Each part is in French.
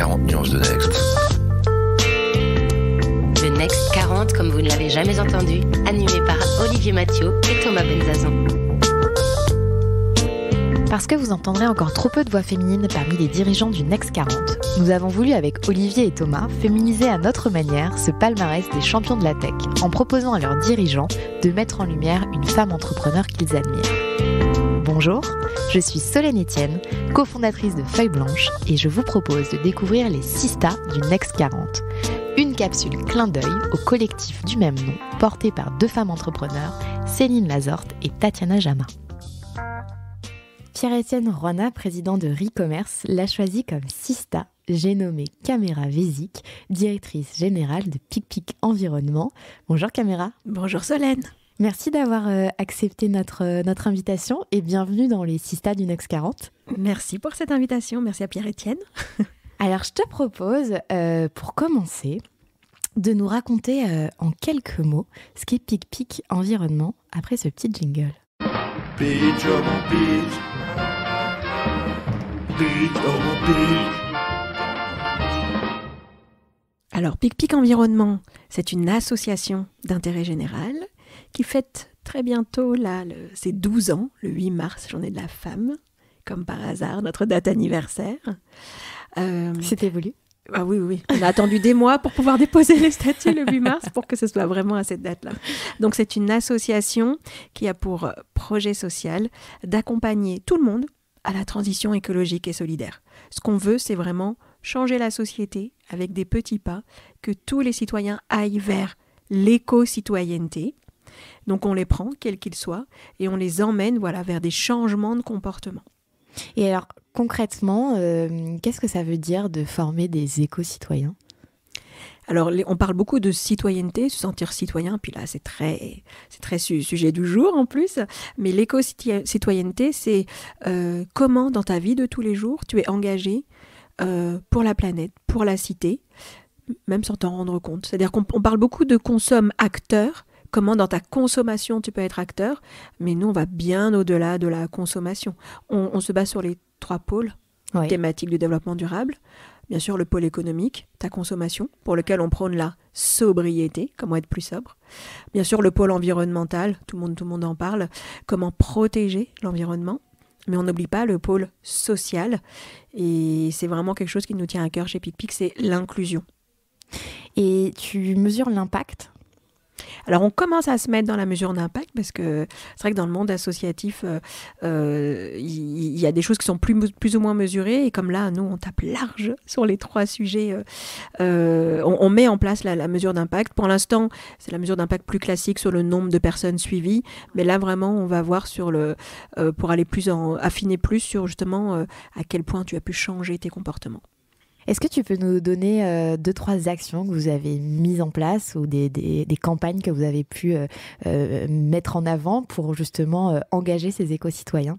40 nuances de Next. Le Next 40, comme vous ne l'avez jamais entendu, animé par Olivier Mathieu et Thomas Benzazan. Parce que vous entendrez encore trop peu de voix féminines parmi les dirigeants du Next 40, nous avons voulu avec Olivier et Thomas féminiser à notre manière ce palmarès des champions de la tech en proposant à leurs dirigeants de mettre en lumière une femme entrepreneur qu'ils admirent. Bonjour, je suis Solène Etienne, cofondatrice de Feuille Blanche et je vous propose de découvrir les 6 stars du Next 40. Une capsule clin d'œil au collectif du même nom porté par 2 femmes entrepreneurs, Céline Lazorte et Tatiana Jama. Pierre-Étienne Roina, président de Recommerce, l'a choisi comme sista. J'ai nommé Caméra Vézic, directrice générale de PicPic Environnement. Bonjour Caméra. Bonjour Solène. Merci d'avoir accepté notre invitation et bienvenue dans les sista du Next 40. Merci pour cette invitation, merci à Pierre-Étienne. Alors je te propose, pour commencer, de nous raconter en quelques mots ce qu'est PicPic Environnement après ce petit jingle. Beach, oh mon beach. Beach, oh mon beach. Alors, PicPic Environnement, c'est une association d'intérêt général qui fête très bientôt ses 12 ans, le 8 mars, journée de la femme, comme par hasard, notre date anniversaire. C'était voulu. Ah oui. On a attendu des mois pour pouvoir déposer les statuts le 8 mars pour que ce soit vraiment à cette date-là. Donc, c'est une association qui a pour projet social d'accompagner tout le monde à la transition écologique et solidaire. Ce qu'on veut, c'est vraiment changer la société avec des petits pas, que tous les citoyens aillent vers l'éco-citoyenneté. Donc, on les prend, quels qu'ils soient, et on les emmène vers des changements de comportement. Et alors, concrètement, qu'est-ce que ça veut dire de former des éco-citoyens ? Alors, on parle beaucoup de citoyenneté, se sentir citoyen, puis là, c'est très sujet du jour en plus. Mais l'éco-citoyenneté, c'est comment dans ta vie de tous les jours, tu es engagé pour la planète, pour la cité, même sans t'en rendre compte. C'est-à-dire qu'on parle beaucoup de consomme-acteur, comment dans ta consommation tu peux être acteur, mais nous, on va bien au-delà de la consommation. On se base sur les 3 pôles thématiques du développement durable. Bien sûr, le pôle économique, ta consommation, pour lequel on prône la sobriété, comment être plus sobre. Bien sûr, le pôle environnemental, tout le monde en parle, comment protéger l'environnement. Mais on n'oublie pas le pôle social. Et c'est vraiment quelque chose qui nous tient à cœur chez PicPic, c'est l'inclusion. Et tu mesures l'impact ? Alors, on commence à se mettre dans la mesure d'impact parce que c'est vrai que dans le monde associatif, il y a des choses qui sont plus ou moins mesurées. Et comme là, nous, on tape large sur les 3 sujets. On met en place la mesure d'impact. Pour l'instant, c'est la mesure d'impact plus classique sur le nombre de personnes suivies. Mais là, vraiment, on va voir pour aller affiner plus sur justement à quel point tu as pu changer tes comportements. Est-ce que tu peux nous donner 2-3 actions que vous avez mises en place ou des campagnes que vous avez pu mettre en avant pour justement engager ces éco-citoyens ?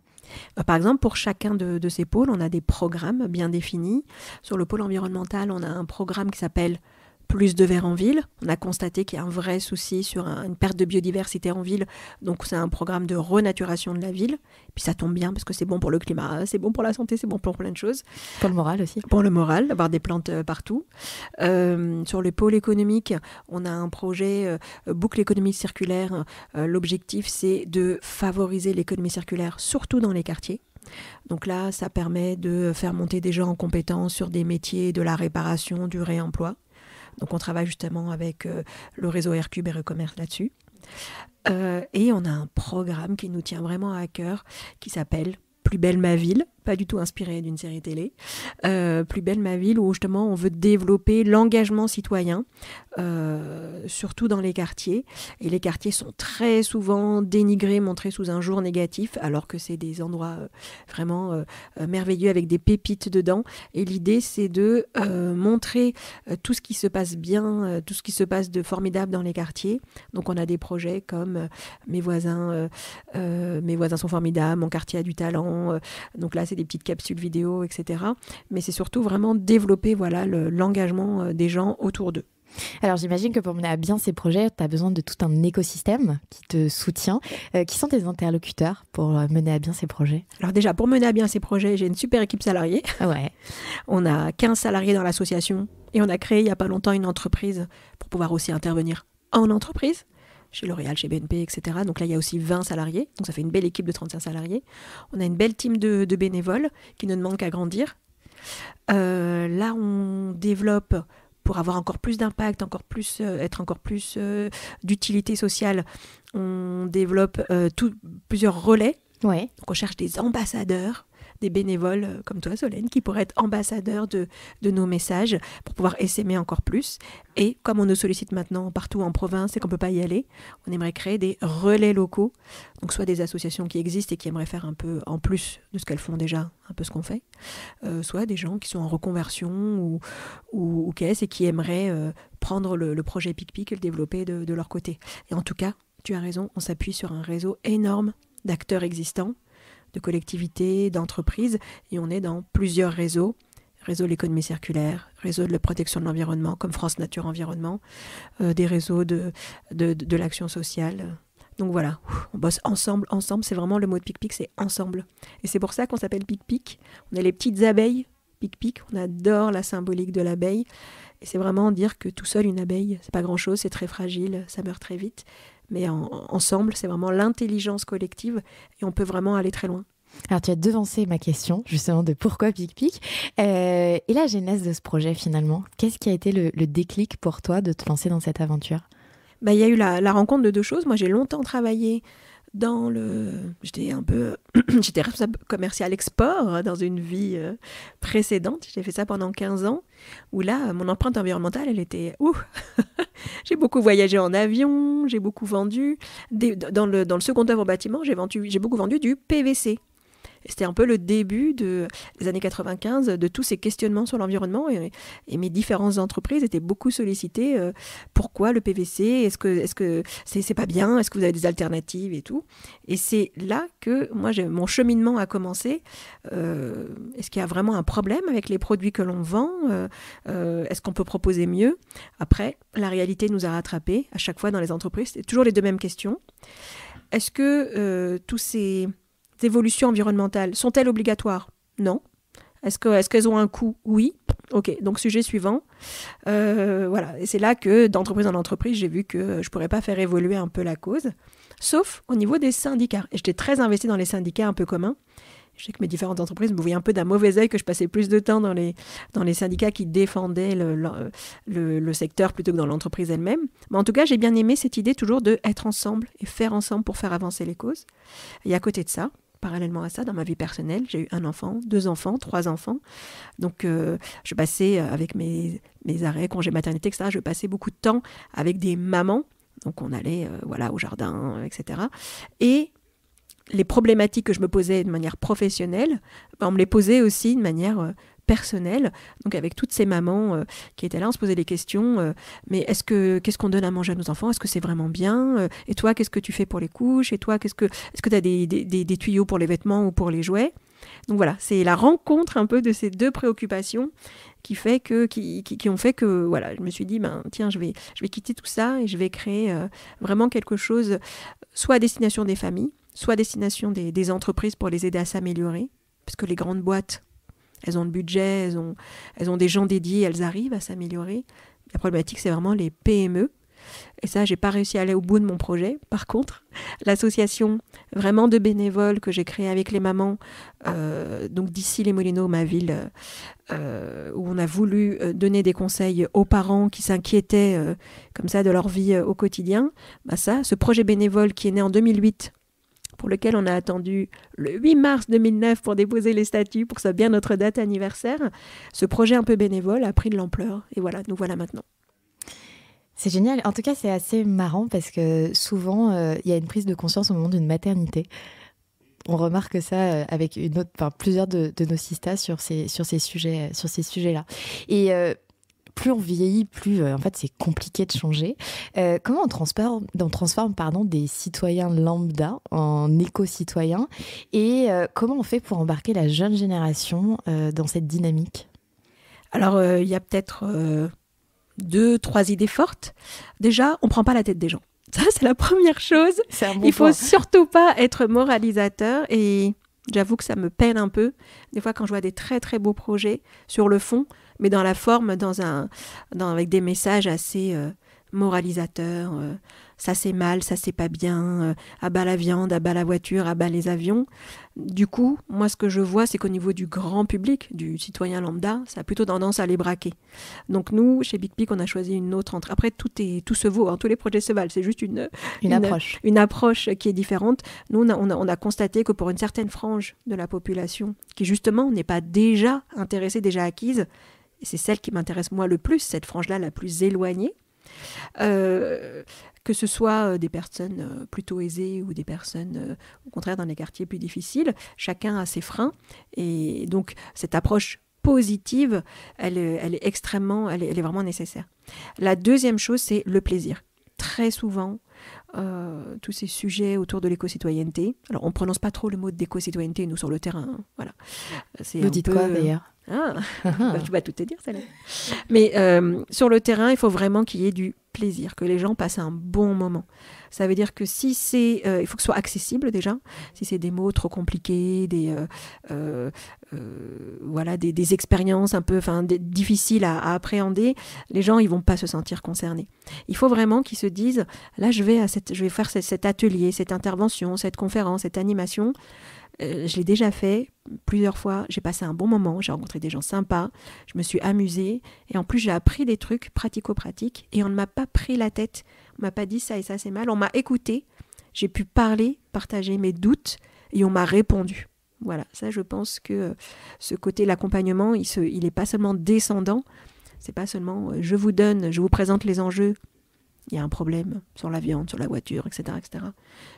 Par exemple, pour chacun de ces pôles, on a des programmes bien définis. Sur le pôle environnemental, on a un programme qui s'appelle Plus de verre en ville. On a constaté qu'il y a un vrai souci sur une perte de biodiversité en ville. Donc, c'est un programme de renaturation de la ville. Puis, ça tombe bien parce que c'est bon pour le climat, c'est bon pour la santé, c'est bon pour plein de choses. Pour le moral aussi. Pour le moral, d'avoir des plantes partout. Sur le pôle économique, on a un projet boucle économique circulaire. L'objectif, c'est de favoriser l'économie circulaire, surtout dans les quartiers. Donc là, ça permet de faire monter des gens en compétences sur des métiers de la réparation, du réemploi. Donc, on travaille justement avec le réseau Aircube et Recommerce là-dessus. Et on a un programme qui nous tient vraiment à cœur, qui s'appelle Plus belle ma ville, pas du tout inspiré d'une série télé. Plus belle ma ville, où justement on veut développer l'engagement citoyen, surtout dans les quartiers. Et les quartiers sont très souvent dénigrés, montrés sous un jour négatif, alors que c'est des endroits vraiment merveilleux avec des pépites dedans. Et l'idée, c'est de montrer tout ce qui se passe bien, tout ce qui se passe de formidable dans les quartiers. Donc on a des projets comme Mes voisins sont formidables, Mon quartier a du talent. Donc là, c'est des petites capsules vidéo, etc. Mais c'est surtout vraiment développer l'engagement des gens autour d'eux. Alors j'imagine que pour mener à bien ces projets, tu as besoin de tout un écosystème qui te soutient. Qui sont tes interlocuteurs pour mener à bien ces projets? Alors déjà, pour mener à bien ces projets, j'ai une super équipe salariée. Ouais. On a 15 salariés dans l'association et on a créé il n'y a pas longtemps une entreprise pour pouvoir aussi intervenir en entreprise, chez L'Oréal, chez BNP, etc. Donc là, il y a aussi 20 salariés, donc ça fait une belle équipe de 35 salariés. On a une belle team de bénévoles qui ne demandent qu'à grandir. Là, on développe, pour avoir encore plus d'impact, être encore plus d'utilité sociale, on développe plusieurs relais. Ouais. Donc on cherche des ambassadeurs, des bénévoles comme toi, Solène, qui pourraient être ambassadeurs de nos messages pour pouvoir essaimer encore plus. Et comme on nous sollicite maintenant partout en province et qu'on ne peut pas y aller, on aimerait créer des relais locaux. Donc soit des associations qui existent et qui aimeraient faire un peu en plus de ce qu'elles font déjà, un peu ce qu'on fait, soit des gens qui sont en reconversion ou qu'est-ce et qui aimeraient prendre le projet PicPic et le développer de leur côté. Et en tout cas, tu as raison, on s'appuie sur un réseau énorme d'acteurs existants, de collectivités, d'entreprises, et on est dans plusieurs réseaux. Réseau de l'économie circulaire, réseau de la protection de l'environnement, comme France Nature Environnement, des réseaux de l'action sociale. Donc voilà, on bosse ensemble, c'est vraiment le mot de PicPic, c'est ensemble. Et c'est pour ça qu'on s'appelle PicPic. On est les petites abeilles, PicPic, on adore la symbolique de l'abeille. Et c'est vraiment dire que tout seul, une abeille, c'est pas grand-chose, c'est très fragile, ça meurt très vite. Mais ensemble, c'est vraiment l'intelligence collective et on peut vraiment aller très loin. Alors, tu as devancé ma question, justement, de pourquoi PicPic. Et la genèse de ce projet, finalement, qu'est-ce qui a été le déclic pour toi de te lancer dans cette aventure? Il y a eu la rencontre de deux choses. Moi, j'ai longtemps travaillé j'étais responsable commercial export dans une vie précédente. J'ai fait ça pendant 15 ans, où là, mon empreinte environnementale, elle était... J'ai beaucoup voyagé en avion, j'ai beaucoup vendu. Dans le second œuvre bâtiment, j'ai beaucoup vendu du PVC. Et c'était un peu le début des années 95 de tous ces questionnements sur l'environnement et mes différentes entreprises étaient beaucoup sollicitées. Pourquoi le PVC? Est-ce que c'est pas bien? Est-ce que vous avez des alternatives et tout? Et c'est là que moi mon cheminement a commencé. Est-ce qu'il y a vraiment un problème avec les produits que l'on vend? Est-ce qu'on peut proposer mieux? Après, la réalité nous a rattrapés à chaque fois dans les entreprises. C'est toujours les deux mêmes questions. Est-ce que tous ces évolutions environnementales sont-elles obligatoires? Non. Est-ce qu'elles ont un coût? Oui. Ok, donc sujet suivant. Voilà, et c'est là que d'entreprise en entreprise, j'ai vu que je ne pourrais pas faire évoluer un peu la cause, sauf au niveau des syndicats. Et j'étais très investie dans les syndicats un peu communs. Je sais que mes différentes entreprises me voyaient un peu d'un mauvais œil que je passais plus de temps dans les syndicats qui défendaient le secteur plutôt que dans l'entreprise elle-même. Mais en tout cas, j'ai bien aimé cette idée toujours d'être ensemble et faire ensemble pour faire avancer les causes. Et à côté de ça, parallèlement à ça, dans ma vie personnelle, j'ai eu 1 enfant, 2 enfants, 3 enfants. Donc, je passais, avec mes arrêts, congés maternité, etc., je passais beaucoup de temps avec des mamans. Donc, on allait au jardin, etc. Et les problématiques que je me posais de manière professionnelle, on me les posait aussi de manière personnelle. Donc, avec toutes ces mamans qui étaient là, on se posait des questions. Mais qu'est-ce qu'on donne à manger à nos enfants? Est-ce que c'est vraiment bien? Et toi, qu'est-ce que tu fais pour les couches? Et toi, est-ce que tu as des tuyaux pour les vêtements ou pour les jouets? Donc voilà, c'est la rencontre un peu de ces deux préoccupations qui ont fait que voilà, je me suis dit, tiens, je vais quitter tout ça et je vais créer vraiment quelque chose, soit à destination des familles, soit à destination des entreprises pour les aider à s'améliorer. Parce que les grandes boîtes, elles ont le budget, elles ont des gens dédiés, elles arrivent à s'améliorer. La problématique, c'est vraiment les PME. Et ça, j'ai pas réussi à aller au bout de mon projet. Par contre, l'association vraiment de bénévoles que j'ai créée avec les mamans, donc d'ici les Moulineaux, ma ville, où on a voulu donner des conseils aux parents qui s'inquiétaient comme ça de leur vie au quotidien, ce projet bénévole qui est né en 2008, pour lequel on a attendu le 8 mars 2009 pour déposer les statuts, pour que ce soit bien notre date anniversaire, ce projet un peu bénévole a pris de l'ampleur. Et voilà, nous voilà maintenant. C'est génial. En tout cas, c'est assez marrant parce que souvent, il y a une prise de conscience au moment d'une maternité. On remarque ça avec plusieurs de nos sistas sur ces sujets-là. Et plus on vieillit, plus en fait, c'est compliqué de changer. Comment on transforme des citoyens lambda en éco-citoyens et comment on fait pour embarquer la jeune génération dans cette dynamique? Alors, il y a peut-être 2-3 idées fortes. Déjà, on ne prend pas la tête des gens. Ça, c'est la première chose. C'est un bon Il ne faut point. surtout pas être moralisateur. Et j'avoue que ça me peine un peu. Des fois, quand je vois des très, très beaux projets sur le fond, mais dans la forme, avec des messages assez moralisateurs. Ça, c'est mal, ça, c'est pas bien. À bas la viande, à bas la voiture, à bas les avions. Du coup, moi, ce que je vois, c'est qu'au niveau du grand public, du citoyen lambda, ça a plutôt tendance à les braquer. Donc nous, chez Big Pic, on a choisi une autre entrée. Après, tout se vaut, hein, tous les projets se valent. C'est juste une approche qui est différente. Nous, on a constaté que pour une certaine frange de la population, qui justement n'est pas déjà intéressée, déjà acquise, et c'est celle qui m'intéresse moi le plus, cette frange-là la plus éloignée, que ce soit des personnes plutôt aisées ou des personnes, au contraire, dans les quartiers plus difficiles. Chacun a ses freins. Et donc, cette approche positive, elle est vraiment nécessaire. La deuxième chose, c'est le plaisir. Très souvent, tous ces sujets autour de l'éco-citoyenneté. Alors, on ne prononce pas trop le mot d'éco-citoyenneté, nous, sur le terrain. Hein, voilà. Vous dites quoi, d'ailleurs ? Je vais tout te dire, celle-là. Mais sur le terrain, il faut vraiment qu'il y ait du plaisir, que les gens passent un bon moment. Ça veut dire que si c'est... il faut que ce soit accessible, déjà. Si c'est des mots trop compliqués, des expériences un peu difficiles à appréhender, les gens, ils vont pas se sentir concernés. Il faut vraiment qu'ils se disent, là, je vais faire cet atelier, cette intervention, cette conférence, cette animation. Je l'ai déjà fait plusieurs fois, j'ai passé un bon moment, j'ai rencontré des gens sympas, je me suis amusée et en plus j'ai appris des trucs pratico-pratiques et on ne m'a pas pris la tête, on ne m'a pas dit ça et ça c'est mal, on m'a écouté, j'ai pu parler, partager mes doutes et on m'a répondu. Voilà, ça je pense que ce côté l'accompagnement, il n'est pas seulement descendant, c'est pas seulement je vous présente les enjeux, il y a un problème sur la viande, sur la voiture, etc.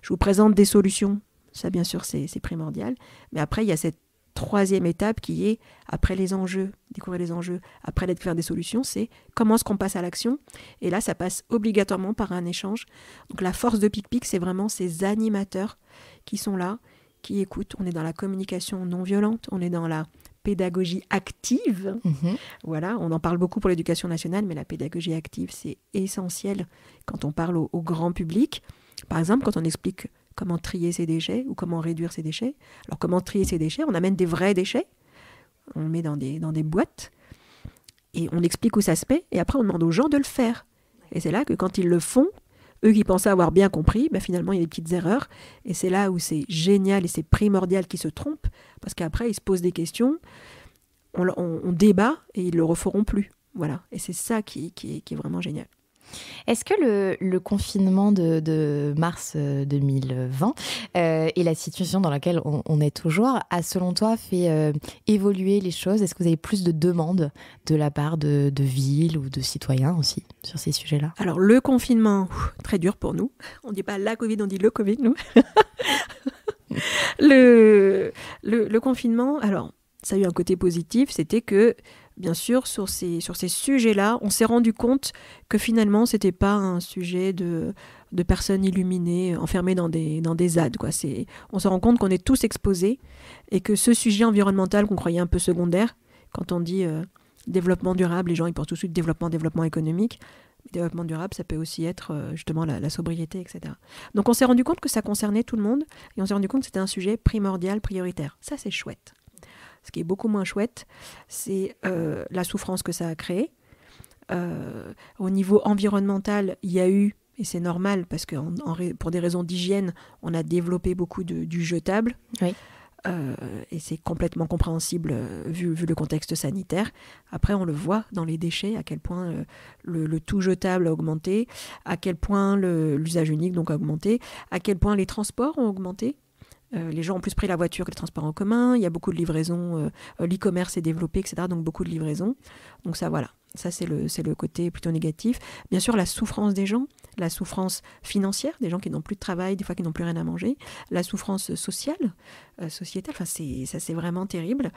Je vous présente des solutions. Ça, bien sûr, c'est primordial. Mais après, il y a cette troisième étape qui est, après les enjeux, découvrir les enjeux, après la découverte des solutions, c'est comment est-ce qu'on passe à l'action. Et là, ça passe obligatoirement par un échange. Donc la force de Big Pic, c'est vraiment ces animateurs qui sont là, qui écoutent. On est dans la communication non violente, on est dans la pédagogie active. Voilà, on en parle beaucoup pour l'éducation nationale, mais la pédagogie active, c'est essentiel quand on parle au grand public. Par exemple, quand on explique comment trier ses déchets ou comment réduire ses déchets. Alors, comment trier ses déchets ? On amène des vrais déchets, on le met dans des boîtes et on explique où ça se met et après, on demande aux gens de le faire. Et c'est là que quand ils le font, eux qui pensaient avoir bien compris, finalement, il y a des petites erreurs. Et c'est là où c'est génial et c'est primordial qu'ils se trompent parce qu'après, ils se posent des questions, on débat et ils ne le referont plus. Voilà. Et c'est ça qui est vraiment génial. Est-ce que le confinement de mars 2020 et la situation dans laquelle on est toujours a, selon toi, fait évoluer les choses ? Est-ce que vous avez plus de demandes de la part de villes ou de citoyens aussi sur ces sujets-là ? Alors, le confinement, très dur pour nous. On ne dit pas la Covid, on dit le Covid, nous. Le confinement, alors, ça a eu un côté positif, c'était que bien sûr, sur ces sujets-là, on s'est rendu compte que finalement, ce n'était pas un sujet de personnes illuminées, enfermées dans des ZAD, quoi. On se rend compte qu'on est tous exposés et que ce sujet environnemental qu'on croyait un peu secondaire, quand on dit développement durable, les gens ils pensent tout de suite développement économique. Développement durable, ça peut aussi être justement la sobriété, etc. Donc on s'est rendu compte que ça concernait tout le monde et on s'est rendu compte que c'était un sujet primordial, prioritaire. Ça, c'est chouette. Ce qui est beaucoup moins chouette, c'est la souffrance que ça a créée. Au niveau environnemental, il y a eu, et c'est normal parce que pour des raisons d'hygiène, on a développé beaucoup du jetable. Oui. Et c'est complètement compréhensible vu le contexte sanitaire. Après, on le voit dans les déchets, à quel point le tout jetable a augmenté, à quel point l'usage unique donc a augmenté, à quel point les transports ont augmenté. Les gens ont plus pris la voiture que les transports en commun, il y a beaucoup de livraisons, l'e-commerce est développé, etc. Donc beaucoup de livraisons. Donc ça, voilà, ça c'est le côté plutôt négatif. Bien sûr, la souffrance des gens, la souffrance financière, des gens qui n'ont plus de travail, des fois qui n'ont plus rien à manger, la souffrance sociale, sociétale, ça c'est vraiment terrible.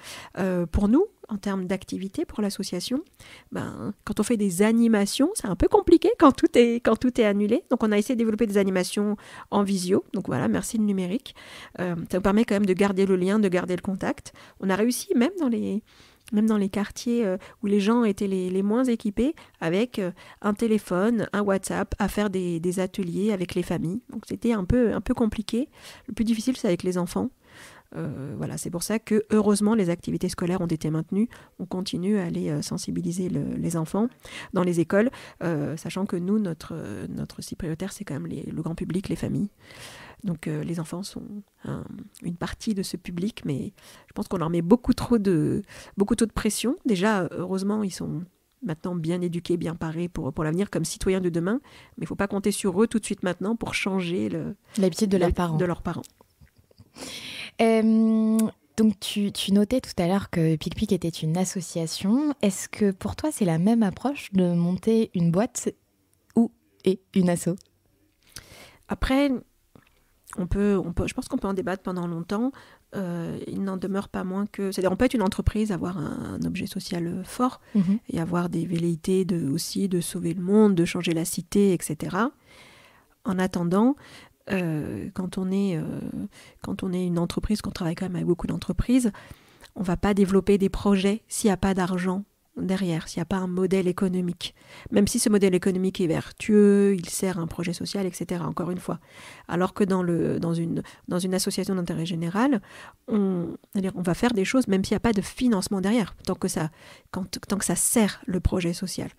Pour nous, en termes d'activité pour l'association, quand on fait des animations, c'est un peu compliqué quand tout est annulé. Donc on a essayé de développer des animations en visio. Donc voilà, merci le numérique. Ça nous permet quand même de garder le lien, de garder le contact. On a réussi même même dans les quartiers où les gens étaient les moins équipés, avec un téléphone, un WhatsApp, à faire des ateliers avec les familles. Donc c'était un peu compliqué. Le plus difficile, c'est avec les enfants. Voilà, c'est pour ça que, heureusement, les activités scolaires ont été maintenues. On continue à aller sensibiliser les enfants dans les écoles, sachant que nous, notre cible prioritaire, c'est quand même le grand public, les familles. Donc les enfants sont une partie de ce public, mais je pense qu'on leur met beaucoup trop de pression. Déjà, heureusement, ils sont maintenant bien éduqués, bien parés pour l'avenir comme citoyens de demain, mais il ne faut pas compter sur eux tout de suite maintenant pour changer l'habitude de leurs parents. Donc tu notais tout à l'heure que PicPic était une association. Est-ce que pour toi c'est la même approche de monter une boîte et une asso? Après, je pense qu'on peut en débattre pendant longtemps. Il n'en demeure pas moins que... C'est-à-dire, on peut être une entreprise, avoir un objet social fort et avoir des velléités aussi de sauver le monde, de changer la cité, etc. En attendant, quand on est une entreprise, qu'on travaille quand même avec beaucoup d'entreprises, on ne va pas développer des projets s'il n'y a pas d'argent derrière, s'il n'y a pas un modèle économique. Même si ce modèle économique est vertueux, il sert à un projet social, etc., encore une fois. Alors que dans une association d'intérêt général, on va faire des choses même s'il n'y a pas de financement derrière, tant que ça sert le projet social.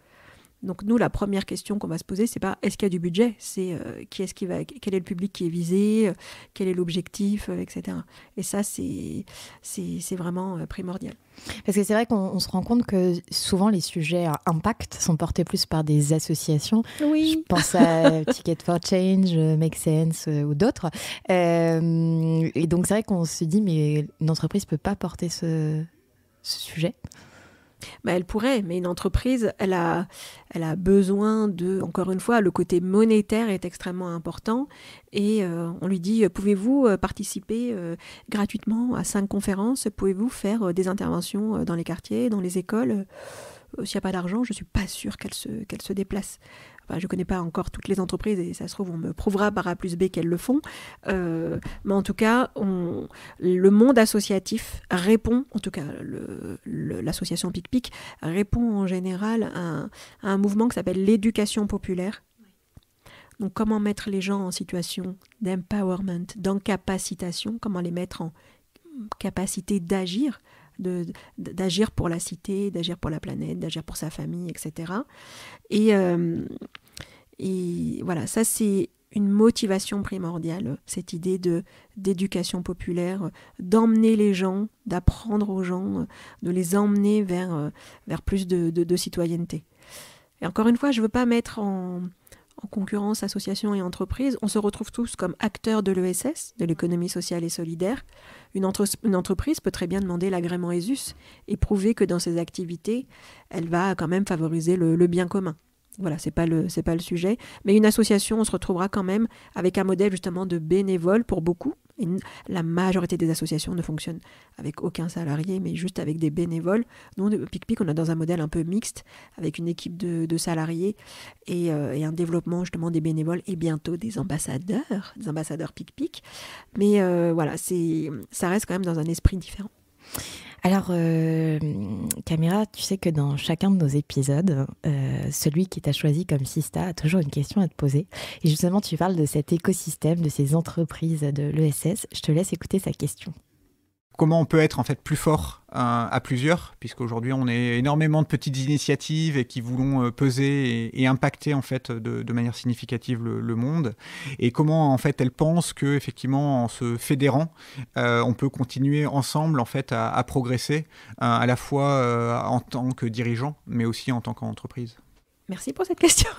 Donc nous, la première question qu'on va se poser, c'est pas est-ce qu'il y a du budget, c'est quel est le public qui est visé, quel est l'objectif, etc. Et ça, c'est vraiment primordial. Parce que c'est vrai qu'on se rend compte que souvent les sujets à impact sont portés plus par des associations. Oui. Je pense à Ticket for Change, Make Sense ou d'autres. Et donc c'est vrai qu'on se dit mais une entreprise peut pas porter ce sujet. Elle pourrait, mais une entreprise, elle a besoin de, encore une fois, le côté monétaire est extrêmement important et on lui dit, pouvez-vous participer gratuitement à 5 conférences, pouvez-vous faire des interventions dans les quartiers, dans les écoles, s'il n'y a pas d'argent, je ne suis pas sûre qu'elle se déplace. Enfin, je ne connais pas encore toutes les entreprises et ça se trouve, on me prouvera par A plus B qu'elles le font. Mais en tout cas, le monde associatif répond, en tout cas l'association PicPic répond en général à un mouvement qui s'appelle l'éducation populaire. Donc comment mettre les gens en situation d'empowerment, d'encapacitation, comment les mettre en capacité d'agir, d'agir pour la cité, d'agir pour la planète, d'agir pour sa famille, etc. Et voilà, ça c'est une motivation primordiale, cette idée d'éducation populaire, d'emmener les gens, d'apprendre aux gens, de les emmener vers plus de citoyenneté. Et encore une fois, je ne veux pas mettre en concurrence associations et entreprises. On se retrouve tous comme acteurs de l'ESS, de l'économie sociale et solidaire. Une entreprise peut très bien demander l'agrément ESUS et prouver que dans ses activités, elle va quand même favoriser le bien commun. Voilà, c'est pas le sujet. Mais une association, on se retrouvera quand même avec un modèle justement de bénévoles pour beaucoup. Et la majorité des associations ne fonctionnent avec aucun salarié, mais juste avec des bénévoles. Nous, PicPic, on est dans un modèle un peu mixte, avec une équipe de salariés et un développement justement des bénévoles et bientôt des ambassadeurs PicPic. Mais voilà, ça reste quand même dans un esprit différent. Alors, Camilla, tu sais que dans chacun de nos épisodes, celui qui t'a choisi comme Sista a toujours une question à te poser. Et justement, tu parles de cet écosystème, de ces entreprises de l'ESS. Je te laisse écouter sa question. Comment on peut être en fait plus fort à plusieurs, puisqu'aujourd'hui on est énormément de petites initiatives et qui voulons peser et impacter en fait de manière significative le monde, et comment en fait elles pensent que effectivement en se fédérant on peut continuer ensemble en fait à progresser à la fois en tant que dirigeant mais aussi en tant qu'entreprise. Merci pour cette question.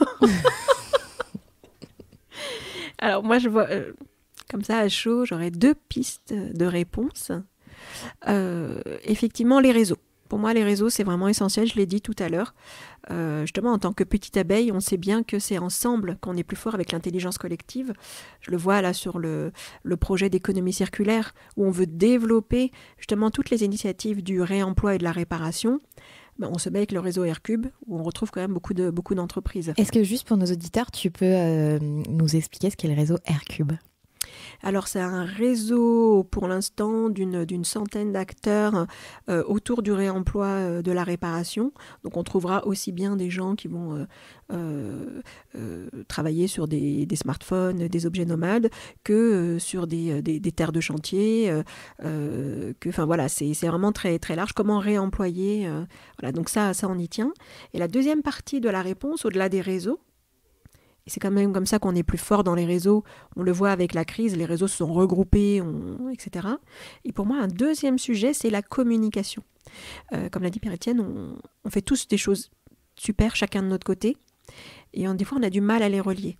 Alors moi je vois comme ça à chaud, j'aurais 2 pistes de réponse. Effectivement, les réseaux. Pour moi, les réseaux, c'est vraiment essentiel, je l'ai dit tout à l'heure. Justement, en tant que petite abeille, on sait bien que c'est ensemble qu'on est plus fort avec l'intelligence collective. Je le vois là sur le projet d'économie circulaire, où on veut développer justement toutes les initiatives du réemploi et de la réparation. On se met avec le réseau Aircube, où on retrouve quand même beaucoup d'entreprises. Est-ce que juste pour nos auditeurs, tu peux nous expliquer ce qu'est le réseau Aircube ? Alors c'est un réseau pour l'instant d'une centaine d'acteurs autour du réemploi de la réparation. Donc on trouvera aussi bien des gens qui vont travailler sur des smartphones, des objets nomades, que sur des terres de chantier. Enfin voilà, c'est vraiment très, très large. Comment réemployer voilà, donc ça on y tient. Et la deuxième partie de la réponse, au-delà des réseaux, et c'est quand même comme ça qu'on est plus fort dans les réseaux. On le voit avec la crise, les réseaux se sont regroupés, etc. Et pour moi, un deuxième sujet, c'est la communication. Comme l'a dit Pierre-Étienne, on fait tous des choses super, chacun de notre côté. Et des fois, on a du mal à les relier.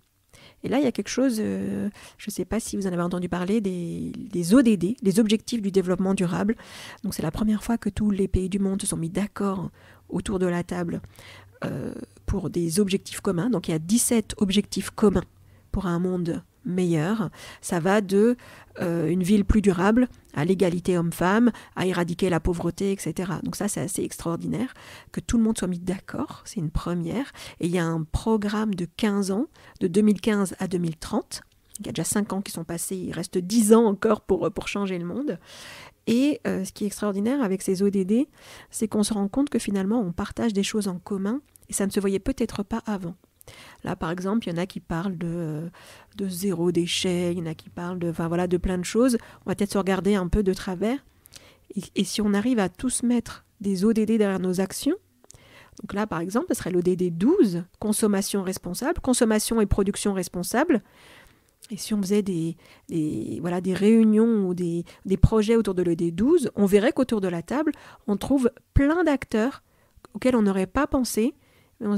Et là, il y a quelque chose, je ne sais pas si vous en avez entendu parler, des ODD, les Objectifs du Développement Durable. Donc c'est la première fois que tous les pays du monde se sont mis d'accord autour de la table pour des objectifs communs. Donc il y a 17 objectifs communs pour un monde meilleur. Ça va de une ville plus durable à l'égalité homme-femme, à éradiquer la pauvreté, etc. Donc ça, c'est assez extraordinaire que tout le monde soit mis d'accord. C'est une première. Et il y a un programme de 15 ans, de 2015 à 2030. Il y a déjà 5 ans qui sont passés. Il reste 10 ans encore pour changer le monde. Et ce qui est extraordinaire avec ces ODD, c'est qu'on se rend compte que finalement, on partage des choses en commun et ça ne se voyait peut-être pas avant. Là, par exemple, il y en a qui parlent de zéro déchet, il y en a qui parlent de plein de choses. On va peut-être se regarder un peu de travers. Et si on arrive à tous mettre des ODD derrière nos actions, donc là, par exemple, ce serait l'ODD 12, consommation responsable, consommation et production responsable. Et si on faisait des réunions ou des projets autour de l'ODD 12, on verrait qu'autour de la table, on trouve plein d'acteurs auxquels on n'aurait pas pensé.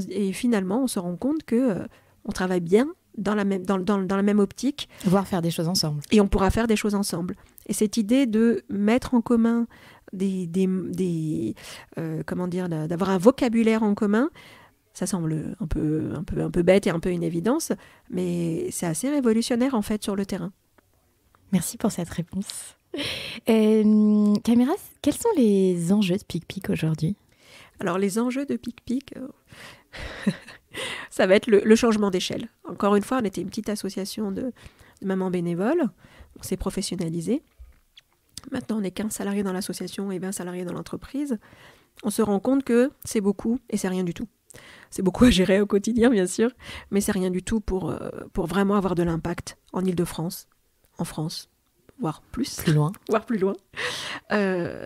Et finalement, on se rend compte qu'on travaille bien dans la même optique. Voire faire des choses ensemble. Et on pourra faire des choses ensemble. Et cette idée de mettre en commun d'avoir un vocabulaire en commun, ça semble un peu bête et un peu une évidence, mais c'est assez révolutionnaire en fait sur le terrain. Merci pour cette réponse. Camilla, quels sont les enjeux de PicPic aujourd'hui ? Alors les enjeux de PicPic, ça va être le changement d'échelle. Encore une fois, on était une petite association de mamans bénévoles, on s'est professionnalisé. Maintenant, on est 15 salariés dans l'association et 20 salariés dans l'entreprise. On se rend compte que c'est beaucoup et c'est rien du tout. C'est beaucoup à gérer au quotidien, bien sûr, mais c'est rien du tout pour vraiment avoir de l'impact en Île-de-France, en France, voire plus loin. Voire plus loin.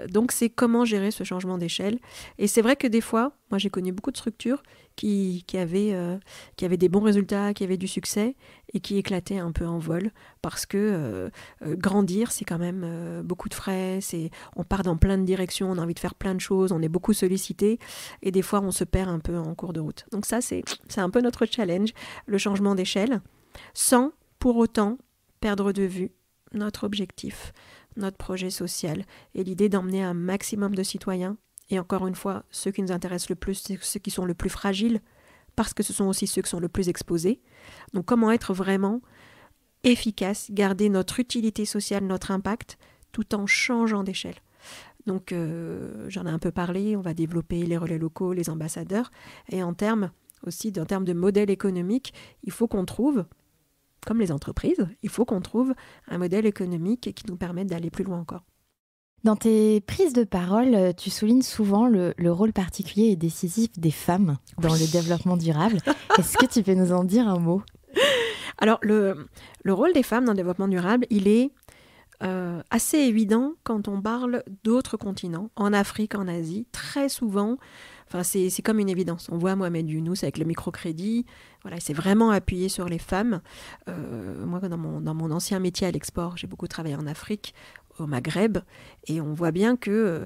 Donc, c'est comment gérer ce changement d'échelle. Et c'est vrai que des fois, moi, j'ai connu beaucoup de structures qui avaient des bons résultats, qui avaient du succès et qui éclataient un peu en vol parce que grandir, c'est quand même beaucoup de frais. On part dans plein de directions, on a envie de faire plein de choses, on est beaucoup sollicité et des fois, on se perd un peu en cours de route. Donc ça, c'est un peu notre challenge, le changement d'échelle, sans pour autant perdre de vue notre objectif, notre projet social et l'idée d'emmener un maximum de citoyens. Et encore une fois, ceux qui nous intéressent le plus, c'est ceux qui sont le plus fragiles, parce que ce sont aussi ceux qui sont le plus exposés. Donc comment être vraiment efficace, garder notre utilité sociale, notre impact, tout en changeant d'échelle. Donc j'en ai un peu parlé, on va développer les relais locaux, les ambassadeurs, et en termes de modèle économique, il faut qu'on trouve, comme les entreprises, il faut qu'on trouve un modèle économique qui nous permette d'aller plus loin encore. Dans tes prises de parole, tu soulignes souvent le rôle particulier et décisif des femmes dans le développement durable. Est-ce que tu peux nous en dire un mot ? Alors, le rôle des femmes dans le développement durable, il est assez évident quand on parle d'autres continents, en Afrique, en Asie. Très souvent, c'est comme une évidence. On voit Mohamed Younous avec le microcrédit. Voilà, il s'est vraiment appuyé sur les femmes. Moi, dans mon ancien métier à l'export, j'ai beaucoup travaillé en Afrique, au Maghreb, et on voit bien que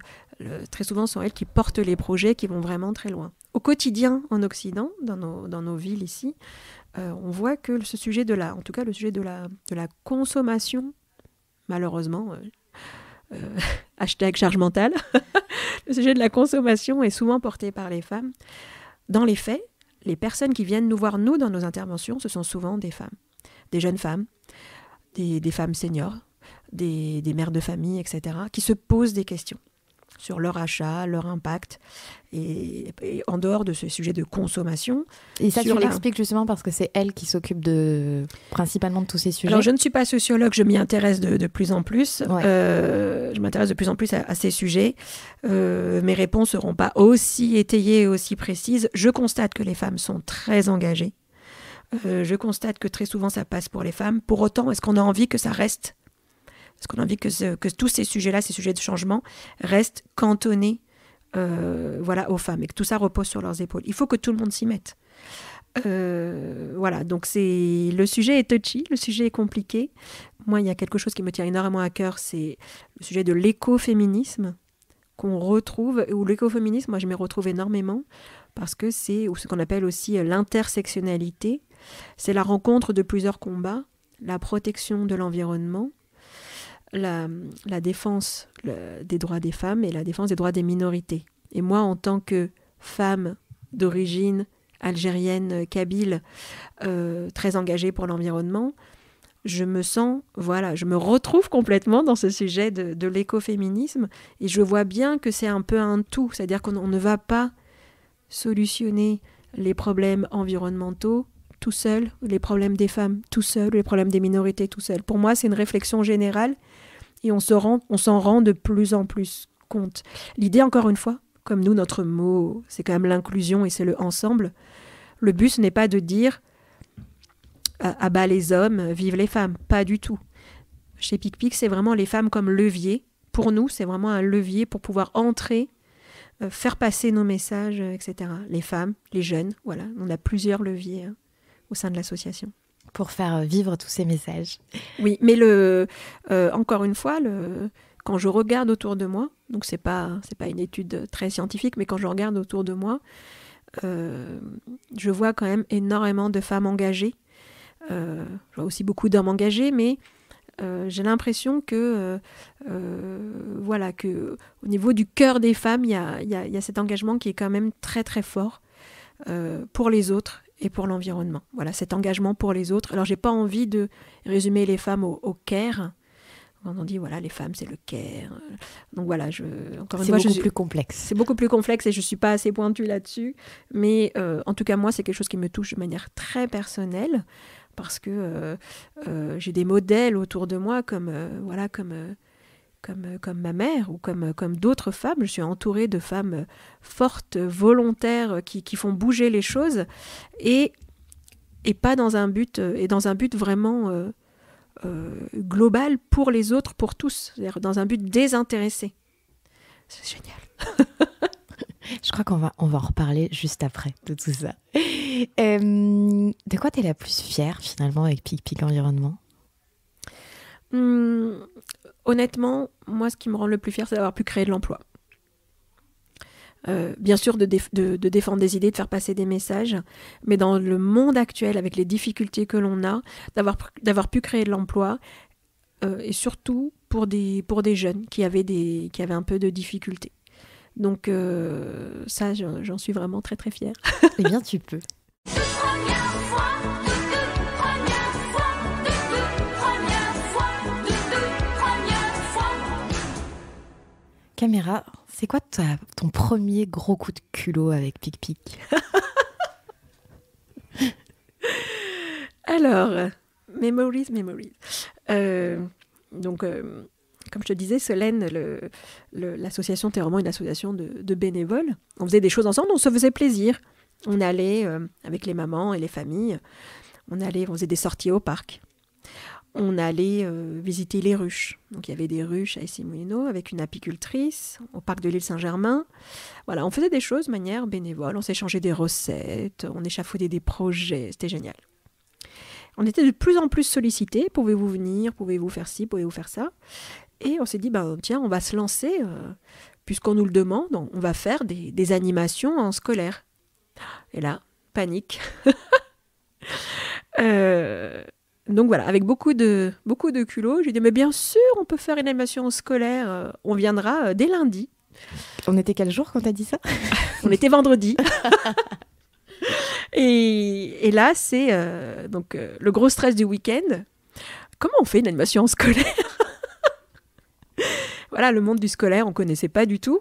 très souvent, ce sont elles qui portent les projets qui vont vraiment très loin. Au quotidien, en Occident, dans nos villes ici, on voit que ce sujet de la consommation, malheureusement, hashtag charge mentale, le sujet de la consommation est souvent porté par les femmes. Dans les faits, les personnes qui viennent nous voir, nous, dans nos interventions, ce sont souvent des femmes, des jeunes femmes, des femmes seniors, des mères de famille, etc., qui se posent des questions. sur leur achat, leur impact, et en dehors de ce sujet de consommation. Et ça, tu l'expliques justement parce que c'est elle qui s'occupe principalement de tous ces sujets. Alors, je ne suis pas sociologue, je m'y intéresse de plus en plus. Ouais. Je m'intéresse de plus en plus à ces sujets. Mes réponses ne seront pas aussi étayées et aussi précises. Je constate que les femmes sont très engagées. Je constate que très souvent, ça passe pour les femmes. Pour autant, est-ce qu'on a envie que ça reste ? Est-ce qu'on a envie que tous ces sujets-là, ces sujets de changement, restent cantonnés aux femmes et que tout ça repose sur leurs épaules? Il faut que tout le monde s'y mette. Donc le sujet est touchy, le sujet est compliqué. Moi, il y a quelque chose qui me tient énormément à cœur, c'est le sujet de l'écoféminisme qu'on retrouve, ou l'écoféminisme, moi je m'y retrouve énormément, parce que c'est ce qu'on appelle aussi l'intersectionnalité. C'est la rencontre de plusieurs combats, la protection de l'environnement, la défense des droits des femmes et la défense des droits des minorités. Et moi, en tant que femme d'origine algérienne, kabyle, très engagée pour l'environnement, je me retrouve complètement dans ce sujet de l'écoféminisme, et je vois bien que c'est un peu un tout, c'est-à-dire qu'on ne va pas solutionner les problèmes environnementaux tout seul, les problèmes des femmes tout seul, les problèmes des minorités tout seul. Pour moi, c'est une réflexion générale et on s'en rend de plus en plus compte. L'idée, encore une fois, comme nous, notre mot, c'est quand même l'inclusion et c'est le ensemble. Le but, ce n'est pas de dire à bas les hommes, vive les femmes. Pas du tout. Chez PicPic, c'est vraiment les femmes comme levier. Pour nous, c'est vraiment un levier pour pouvoir entrer, faire passer nos messages, etc. Les femmes, les jeunes, voilà. On a plusieurs leviers au sein de l'association. Pour faire vivre tous ces messages. Oui, mais encore une fois, quand je regarde autour de moi, donc c'est pas une étude très scientifique, mais quand je regarde autour de moi, je vois quand même énormément de femmes engagées. Je vois aussi beaucoup d'hommes engagés, mais j'ai l'impression que au niveau du cœur des femmes, il y a cet engagement qui est quand même très très fort pour les autres et pour l'environnement. Voilà, cet engagement pour les autres. Alors, j'ai pas envie de résumer les femmes au care. On dit, voilà, les femmes, c'est le care. Donc voilà, c'est beaucoup plus complexe. C'est beaucoup plus complexe et je suis pas assez pointue là-dessus. Mais en tout cas, moi, c'est quelque chose qui me touche de manière très personnelle parce que j'ai des modèles autour de moi comme ma mère ou comme d'autres femmes. Je suis entourée de femmes fortes, volontaires, qui font bouger les choses et pas dans un but vraiment global pour les autres, pour tous, c'est-à-dire dans un but désintéressé. C'est génial. Je crois qu'on va en reparler juste après de tout ça. De quoi tu es la plus fière finalement avec PicPic Environnement ? Honnêtement, moi, ce qui me rend le plus fier, c'est d'avoir pu créer de l'emploi. Bien sûr, de défendre des idées, de faire passer des messages, mais dans le monde actuel, avec les difficultés que l'on a, d'avoir pu créer de l'emploi, et surtout pour des jeunes qui avaient un peu de difficultés. Donc ça, j'en suis vraiment très très fière. Eh bien, tu peux. Caméra, c'est quoi ton premier gros coup de culot avec PicPic ? Alors, memories. Comme je te disais, Solène, l'association était vraiment une association de bénévoles. On faisait des choses ensemble, on se faisait plaisir. On allait avec les mamans et les familles, on faisait des sorties au parc. On allait visiter les ruches. Donc il y avait des ruches à Issy-Moulineaux avec une apicultrice au parc de l'île Saint-Germain. Voilà, on faisait des choses de manière bénévole, on s'échangeait des recettes, on échafaudait des projets, c'était génial. On était de plus en plus sollicités, pouvez-vous venir, pouvez-vous faire ci, pouvez-vous faire ça. Et on s'est dit, tiens, on va se lancer, puisqu'on nous le demande, on va faire des animations en scolaire. Et là, panique. Donc voilà, avec beaucoup de culot, j'ai dit, mais bien sûr, on peut faire une animation scolaire, on viendra dès lundi. On était quel jour quand t'as dit ça ? On était vendredi. Et là, c'est le gros stress du week-end. Comment on fait une animation scolaire ? voilà, le monde du scolaire, on ne connaissait pas du tout.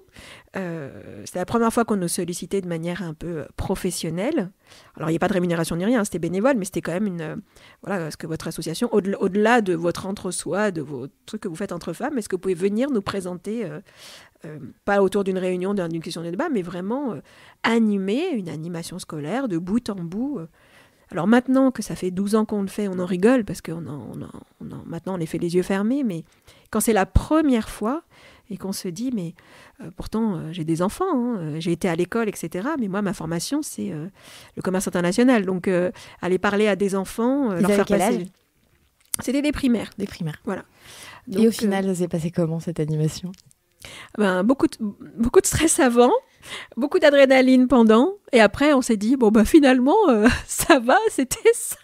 C'était la première fois qu'on nous sollicitait de manière un peu professionnelle. Alors, il n'y a pas de rémunération ni rien, c'était bénévole, mais c'était quand même voilà, ce que votre association, au-delà de votre entre-soi, de vos trucs que vous faites entre femmes, est-ce que vous pouvez venir nous présenter, pas autour d'une réunion, d'une question de débat, mais vraiment animer une animation scolaire de bout en bout. Alors maintenant que ça fait 12 ans qu'on le fait, on en rigole parce que maintenant on les fait les yeux fermés, mais quand c'est la première fois et qu'on se dit, mais pourtant j'ai des enfants, j'ai été à l'école, etc. Mais moi, ma formation, c'est le commerce international. Donc aller parler à des enfants, leur faire quel passer... âge ? C'était des primaires. Des primaires. Voilà. Donc, et au final, ça s'est passé comment cette animation ? Beaucoup de stress avant, beaucoup d'adrénaline pendant, et après on s'est dit finalement ça va, c'était ça.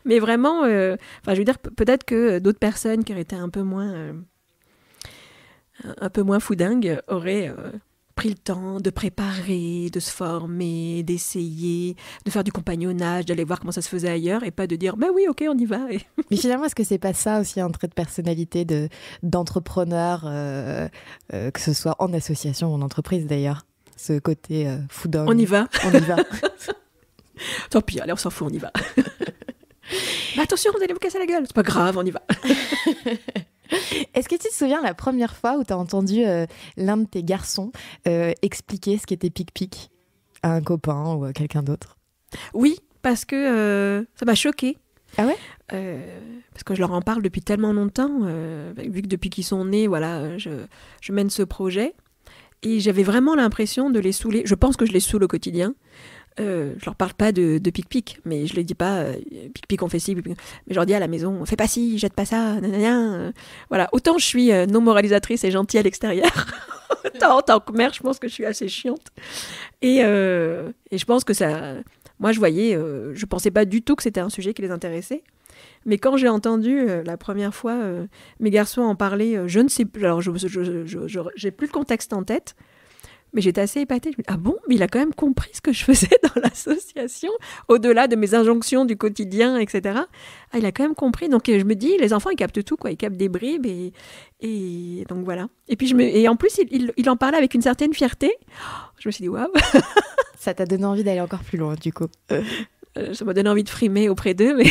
Mais vraiment, je veux dire, peut-être que d'autres personnes qui auraient été un peu moins foudingues auraient pris le temps de préparer, de se former, d'essayer, de faire du compagnonnage, d'aller voir comment ça se faisait ailleurs, et pas de dire oui, ok, on y va. Mais finalement, est-ce que c'est pas ça aussi un trait de personnalité d'entrepreneur, que ce soit en association ou en entreprise d'ailleurs, ce côté foudingue. On y va. On y va. Tant pis, allez, on s'en fout, on y va. Mais attention, vous allez vous casser la gueule. C'est pas grave, on y va. Est-ce que tu te souviens la première fois où tu as entendu l'un de tes garçons expliquer ce qu'était Pic-Pic à un copain ou à quelqu'un d'autre ? Oui, parce que ça m'a choquée. Ah ouais ? Parce que je leur en parle depuis tellement longtemps, vu que depuis qu'ils sont nés, voilà, je mène ce projet. Et j'avais vraiment l'impression de les saouler. Je pense que je les saoule au quotidien. Je leur parle pas de Pic-Pic, mais je les dis pas Pic-Pic on fait ci, mais je leur dis à la maison fais pas ci, jette pas ça, nanana. Voilà, autant je suis non moralisatrice et gentille à l'extérieur, autant en tant que mère je pense que je suis assez chiante. Et je pense que ça, moi je voyais, je pensais pas du tout que c'était un sujet qui les intéressait. Mais quand j'ai entendu la première fois mes garçons en parler, je ne sais plus, alors j'ai plus le contexte en tête. Mais j'étais assez épatée. Je me dis, ah bon, mais il a quand même compris ce que je faisais dans l'association, au-delà de mes injonctions du quotidien, etc. Ah, il a quand même compris. Donc je me dis, les enfants, ils captent tout, quoi. Ils captent des bribes et donc voilà. Et puis et en plus, il en parlait avec une certaine fierté. Je me suis dit, waouh. Ça t'a donné envie d'aller encore plus loin, du coup. Ça m'a donné envie de frimer auprès d'eux, mais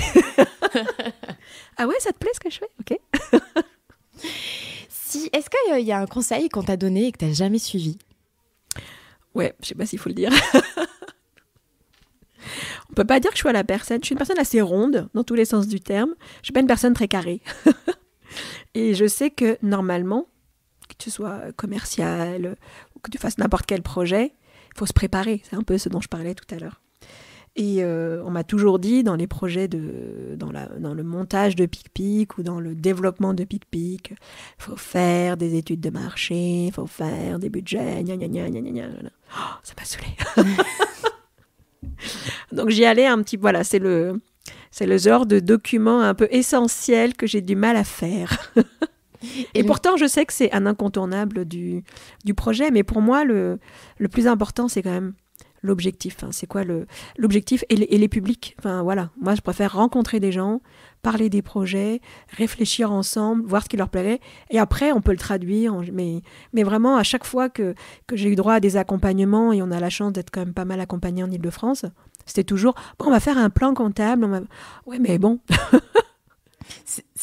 ah ouais, ça te plaît ce que je fais ? Ok. Est-ce qu'il y a un conseil qu'on t'a donné et que t'as jamais suivi ? Ouais, je sais pas s'il faut le dire. On peut pas dire que je sois la personne. Je suis une personne assez ronde, dans tous les sens du terme. Je suis pas une personne très carrée. Et je sais que, normalement, que tu sois commercial ou que tu fasses n'importe quel projet, il faut se préparer. C'est un peu ce dont je parlais tout à l'heure. Et on m'a toujours dit, dans les projets, dans le montage de Pic-Pic ou dans le développement de Pic-Pic, il faut faire des études de marché, il faut faire des budgets, gna gna gna gna gna gna. Oh, ça m'a saoulée. Donc j'y allais un petit... Voilà, c'est le genre de document un peu essentiel que j'ai du mal à faire. Et pourtant, je sais que c'est un incontournable du projet, mais pour moi, le plus important, c'est quand même l'objectif. Enfin, c'est quoi l'objectif et les publics. Enfin, voilà. Moi, je préfère rencontrer des gens, parler des projets, réfléchir ensemble, voir ce qui leur plairait. Et après, on peut le traduire. Mais vraiment, à chaque fois que j'ai eu droit à des accompagnements, et on a la chance d'être quand même pas mal accompagnés en Ile-de-France, c'était toujours, bon, on va faire un plan comptable. Ouais, mais bon...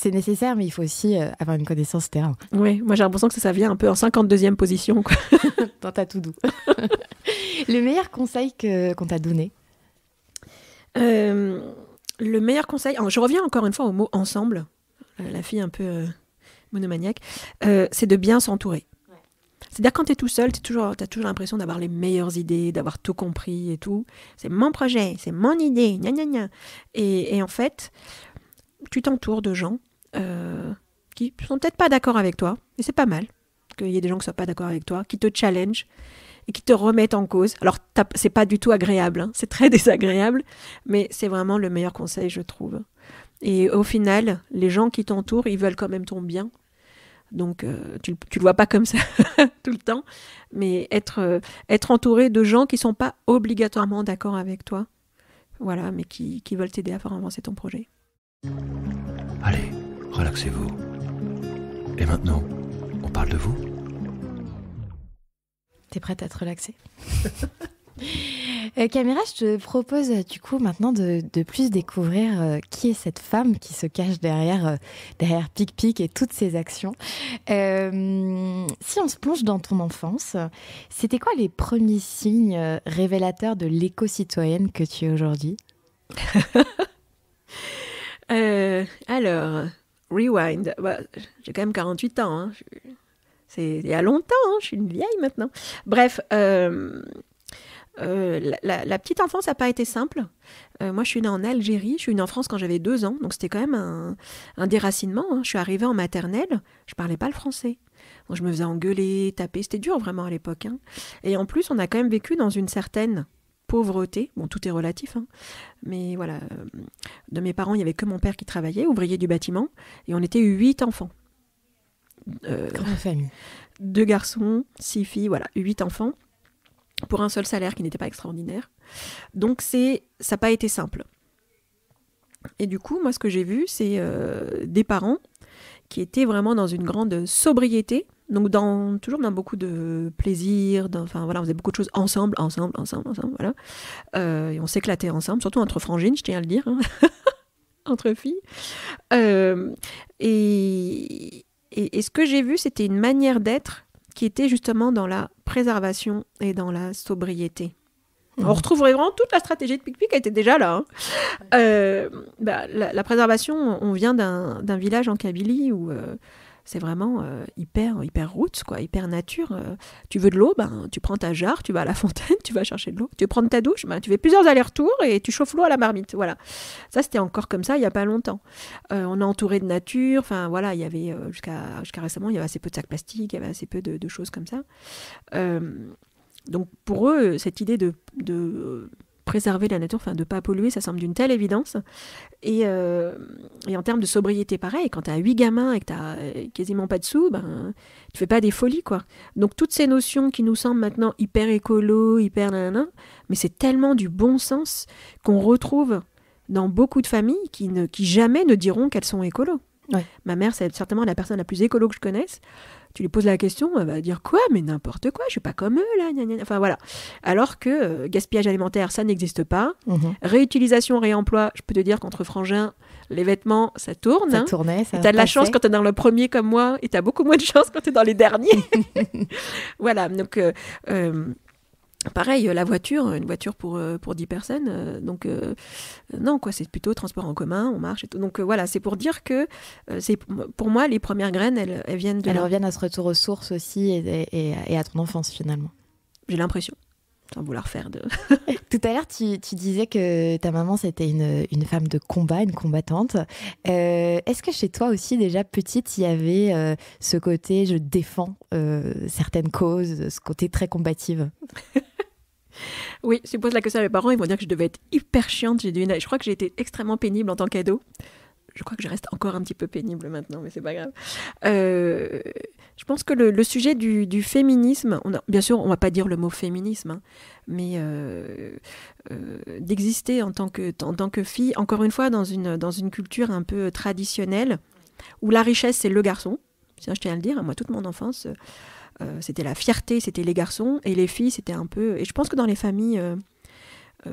C'est nécessaire, mais il faut aussi avoir une connaissance terrain. Oui, moi j'ai l'impression que ça vient un peu en 52e position, quoi. Dans ta to-do. Le meilleur conseil qu'on t'a donné ? Le meilleur conseil... Alors, je reviens encore une fois au mot « ensemble », la fille un peu monomaniaque, c'est de bien s'entourer. Ouais. C'est-à-dire quand tu es tout seul, t'as toujours l'impression d'avoir les meilleures idées, d'avoir tout compris et tout. C'est mon projet, c'est mon idée, gna gna gna. Et en fait... tu t'entoures de gens qui sont peut-être pas d'accord avec toi, et c'est pas mal qu'il y ait des gens qui soient pas d'accord avec toi, qui te challenge et qui te remettent en cause. Alors, c'est pas du tout agréable, hein, c'est très désagréable, mais c'est vraiment le meilleur conseil, je trouve. Et au final, les gens qui t'entourent, ils veulent quand même ton bien. Donc, tu le vois pas comme ça tout le temps, mais être entouré de gens qui sont pas obligatoirement d'accord avec toi, voilà, mais qui veulent t'aider à faire avancer ton projet. Allez, relaxez-vous. Et maintenant, On parle de vous. T'es prête à te relaxer? Caméra, je te propose du coup maintenant de plus découvrir qui est cette femme qui se cache derrière Pic-Pic et toutes ses actions. Si on se plonge dans ton enfance, c'était quoi les premiers signes révélateurs de l'éco-citoyenne que tu es aujourd'hui? Alors, rewind. Bah, j'ai quand même 48 ans. Hein. C'est il y a longtemps, hein. Je suis une vieille maintenant. Bref, la petite enfance n'a pas été simple. Moi, je suis née en Algérie. Je suis née en France quand j'avais 2 ans. Donc, c'était quand même un déracinement. Hein. Je suis arrivée en maternelle. Je ne parlais pas le français. Donc, je me faisais engueuler, taper. C'était dur vraiment à l'époque. Hein. Et en plus, on a quand même vécu dans une certaine pauvreté. Bon, tout est relatif. Hein. Mais voilà. De mes parents, il n'y avait que mon père qui travaillait, ouvrier du bâtiment. Et on était 8 enfants. Grande famille. 2 garçons, 6 filles. Voilà, 8 enfants. Pour un seul salaire qui n'était pas extraordinaire. Donc, ça n'a pas été simple. Et du coup, moi, ce que j'ai vu, c'est des parents qui étaient vraiment dans une grande sobriété, donc toujours dans beaucoup de plaisir, enfin voilà, on faisait beaucoup de choses ensemble, voilà. Et on s'éclatait ensemble, surtout entre frangines, je tiens à le dire, hein, entre filles. Et ce que j'ai vu, c'était une manière d'être qui était justement dans la préservation et dans la sobriété. On retrouve vraiment toute la stratégie de Pic-Pic, elle était déjà là. Hein. La préservation, on vient d'un village en Kabylie où c'est vraiment hyper roots, quoi, hyper nature. Tu veux de l'eau, tu prends ta jarre, tu vas à la fontaine, tu vas chercher de l'eau. Tu veux prendre ta douche, tu fais plusieurs allers-retours et tu chauffes l'eau à la marmite. Voilà. Ça, c'était encore comme ça il n'y a pas longtemps. On est entouré de nature. Enfin, voilà, il y avait, jusqu'à récemment, il y avait assez peu de sacs plastiques, il y avait assez peu de choses comme ça. Donc, pour eux, cette idée de préserver la nature, enfin de ne pas polluer, ça semble d'une telle évidence. Et en termes de sobriété, pareil, quand tu as 8 gamins et que tu n'as quasiment pas de sous, tu fais pas des folies, quoi. Donc toutes ces notions qui nous semblent maintenant hyper écolo, hyper nanana, mais c'est tellement du bon sens qu'on retrouve dans beaucoup de familles qui jamais ne diront qu'elles sont écolos. Ouais. Ma mère, c'est certainement la personne la plus écolo que je connaisse. Tu lui poses la question, elle va dire quoi? Mais n'importe quoi, je suis pas comme eux là. Gna gna. Enfin voilà. Alors que gaspillage alimentaire, ça n'existe pas. Réutilisation, réemploi, je peux te dire qu'entre frangins, les vêtements, ça tourne. Ça tournait, ça. Et t'as de la chance quand t'es dans le premier comme moi, et t'as beaucoup moins de chance quand t'es dans les derniers. Voilà. Donc pareil, la voiture, une voiture pour 10 personnes, non, quoi, c'est plutôt transport en commun, on marche et tout. Donc voilà, c'est pour dire que pour moi, les premières graines, elles viennent de là. Elles reviennent à ce retour aux sources aussi et à ton enfance finalement. J'ai l'impression, sans vouloir faire de... Tout à l'heure, tu disais que ta maman, c'était une femme de combat, une combattante. Est-ce que chez toi aussi, déjà petite, il y avait ce côté, je défends certaines causes, ce côté très combative? Oui, si je pose la question à mes parents, ils vont dire que je devais être hyper chiante. Je crois que j'ai été extrêmement pénible en tant qu'ado. Je crois que je reste encore un petit peu pénible maintenant, mais c'est pas grave. Je pense que le sujet du féminisme, bien sûr, on va pas dire le mot féminisme, hein, mais d'exister en tant que fille, encore une fois, dans une culture un peu traditionnelle, où la richesse, c'est le garçon. Je tiens à le dire, moi, toute mon enfance... c'était la fierté, c'était les garçons, et les filles, c'était un peu... Et je pense que dans les familles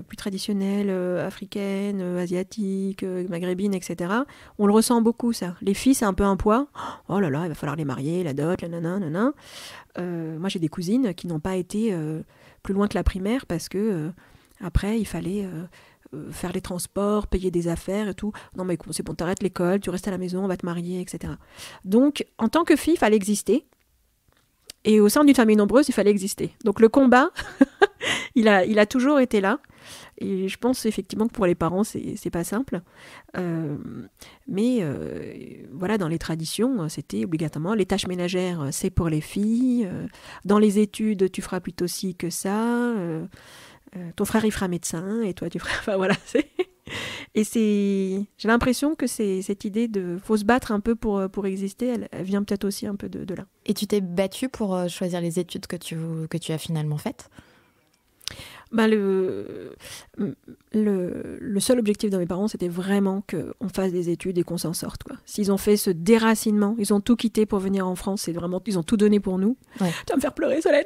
plus traditionnelles, africaines, asiatiques, maghrébines, etc., on le ressent beaucoup, ça. Les filles, c'est un peu un poids. Oh là là, il va falloir les marier, la dot, la nana. Moi, j'ai des cousines qui n'ont pas été plus loin que la primaire, parce que après, il fallait... faire les transports, payer des affaires et tout. Non mais c'est bon, t'arrêtes l'école, tu restes à la maison, on va te marier, etc. Donc, en tant que fille, il fallait exister. Et au sein d'une famille nombreuse, il fallait exister. Donc le combat, il a toujours été là. Et je pense effectivement que pour les parents, c'est pas simple. Mais voilà, dans les traditions, c'était obligatoirement les tâches ménagères, c'est pour les filles. Dans les études, tu feras plutôt ci que ça. Ton frère, il fera médecin, et toi, tu feras... Enfin voilà, Et j'ai l'impression que cette idée de faut se battre un peu pour exister, elle vient peut-être aussi un peu de là. Et tu t'es battue pour choisir les études que tu as finalement faites? Ben le seul objectif de mes parents, c'était vraiment qu'on fasse des études et qu'on s'en sorte, quoi. S'ils ont fait ce déracinement, ils ont tout quitté pour venir en France, ils ont tout donné pour nous. Ouais. Tu vas me faire pleurer, Solène.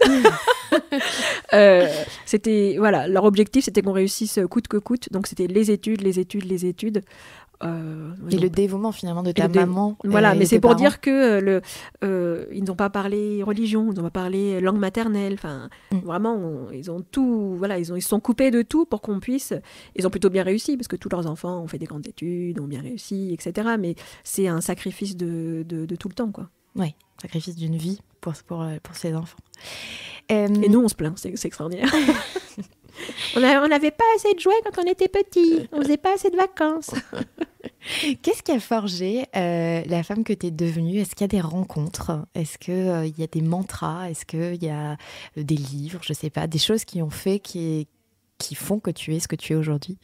C'était, voilà, leur objectif, c'était qu'on réussisse coûte que coûte. Donc c'était les études. Et le dévouement finalement de ta maman. Voilà, mais c'est pour dire que ils n'ont pas parlé religion, ils n'ont pas parlé langue maternelle. Enfin, vraiment, ils ont tout. Voilà, ils se sont coupés de tout pour qu'on puisse. Ils ont plutôt bien réussi parce que tous leurs enfants ont fait des grandes études, ont bien réussi, etc. Mais c'est un sacrifice de tout le temps, quoi. Oui, sacrifice d'une vie pour ses enfants. Et nous, on se plaint, c'est extraordinaire. On n'avait pas assez de jouets quand on était petits. On faisait pas assez de vacances. Qu'est-ce qui a forgé la femme que tu es devenue ? Est-ce qu'il y a des rencontres ? Est-ce qu'il y a des mantras ? Est-ce qu'il y a des livres ? Je ne sais pas, des choses qui ont fait, qui font que tu es ce que tu es aujourd'hui ?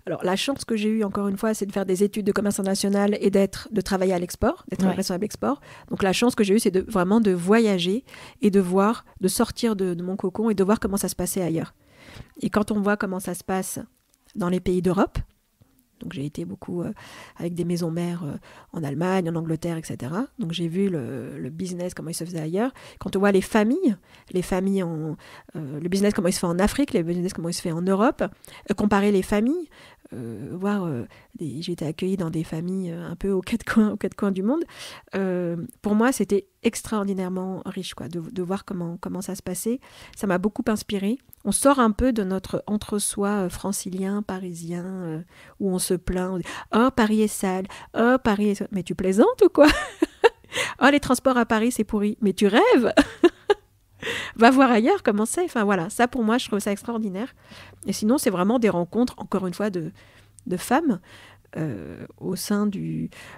Alors, la chance que j'ai eue, encore une fois, c'est de faire des études de commerce international et de travailler à l'export, d'être responsable export. Donc, la chance que j'ai eue, c'est vraiment de voyager et de sortir de mon cocon et de voir comment ça se passait ailleurs. Et quand on voit comment ça se passe dans les pays d'Europe, donc j'ai été beaucoup avec des maisons mères en Allemagne, en Angleterre, etc. Donc j'ai vu le business, comment il se faisait ailleurs. Quand on voit le business, comment il se fait en Afrique, le business, comment il se fait en Europe, comparer les familles, j'ai été accueillie dans des familles un peu aux quatre coins du monde. Pour moi, c'était extraordinairement riche, quoi, de voir comment ça se passait. Ça m'a beaucoup inspirée. On sort un peu de notre entre-soi francilien, parisien, où on se plaint. On dit « Oh, Paris est sale. Oh, Paris est... » Mais tu plaisantes ou quoi ? « Oh, les transports à Paris, c'est pourri. » Mais tu rêves. Va voir ailleurs comment c'est. Enfin, voilà. Ça, pour moi, je trouve ça extraordinaire. Et sinon, c'est vraiment des rencontres, encore une fois, de femmes au sein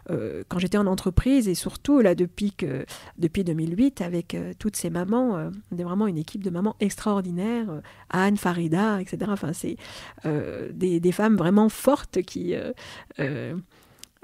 quand j'étais en entreprise et surtout là depuis 2008 avec toutes ces mamans, on est vraiment une équipe de mamans extraordinaires, Anne, Farida, etc. Enfin, c'est des femmes vraiment fortes qui...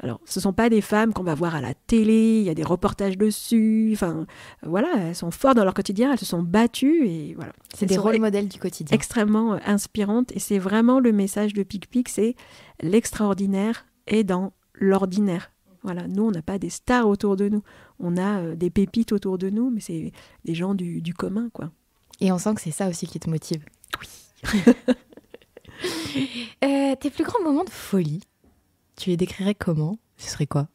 alors, ce ne sont pas des femmes qu'on va voir à la télé, il y a des reportages dessus, enfin, voilà, elles sont fortes dans leur quotidien, elles se sont battues et voilà. C'est des rôles modèles du quotidien. Extrêmement inspirantes et c'est vraiment le message de Pic Pic, c'est l'extraordinaire est dans l'ordinaire. Voilà, nous, on n'a pas des stars autour de nous, on a des pépites autour de nous, mais c'est des gens du commun, quoi. Et on sent que c'est ça aussi qui te motive. Oui. Tes plus grands moments de folie, tu les décrirais comment ? Ce serait quoi ?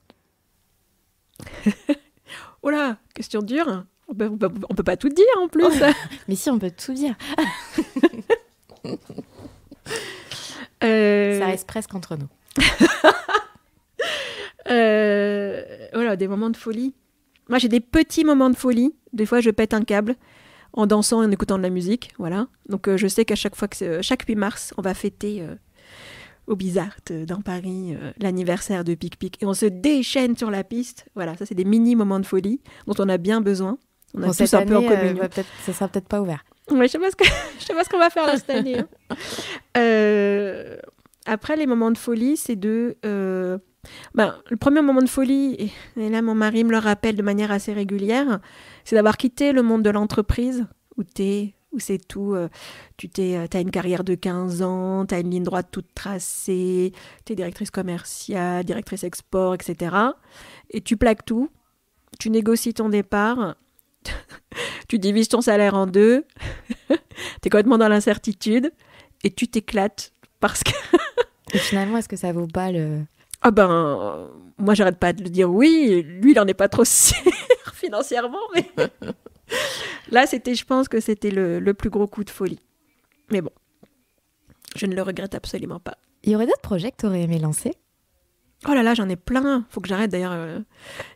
Oh là, question dure. On peut pas tout dire en plus. Mais si, on peut tout dire. Ça reste presque entre nous. Voilà, des moments de folie. Moi, j'ai des petits moments de folie. Des fois, je pète un câble en dansant et en écoutant de la musique. Voilà. Donc, je sais qu'à chaque fois chaque 8 mars, on va fêter... au Bizart dans Paris, l'anniversaire de Pic Pic. Et on se déchaîne sur la piste. Voilà, ça c'est des mini moments de folie dont on a bien besoin. On a tous un peu en communion. Ça sera peut-être pas ouvert. Ouais, je sais pas ce qu'on va faire là, cette année. Hein. Après, les moments de folie, c'est le premier moment de folie, et là mon mari me le rappelle de manière assez régulière, c'est d'avoir quitté le monde de l'entreprise où c'est tout, t'as une carrière de 15 ans, t'as une ligne droite toute tracée, t'es directrice commerciale, directrice export, etc. Et tu plaques tout, tu négocies ton départ, tu divises ton salaire en 2, t'es complètement dans l'incertitude, et tu t'éclates parce que... Et finalement, est-ce que ça vaut pas le... Ah moi j'arrête pas de le dire oui, lui il en est pas trop sûr financièrement, mais... Là, je pense que c'était le plus gros coup de folie. Mais bon, je ne le regrette absolument pas. Il y aurait d'autres projets que tu aurais aimé lancer ? Oh là là, j'en ai plein. Faut que j'arrête d'ailleurs.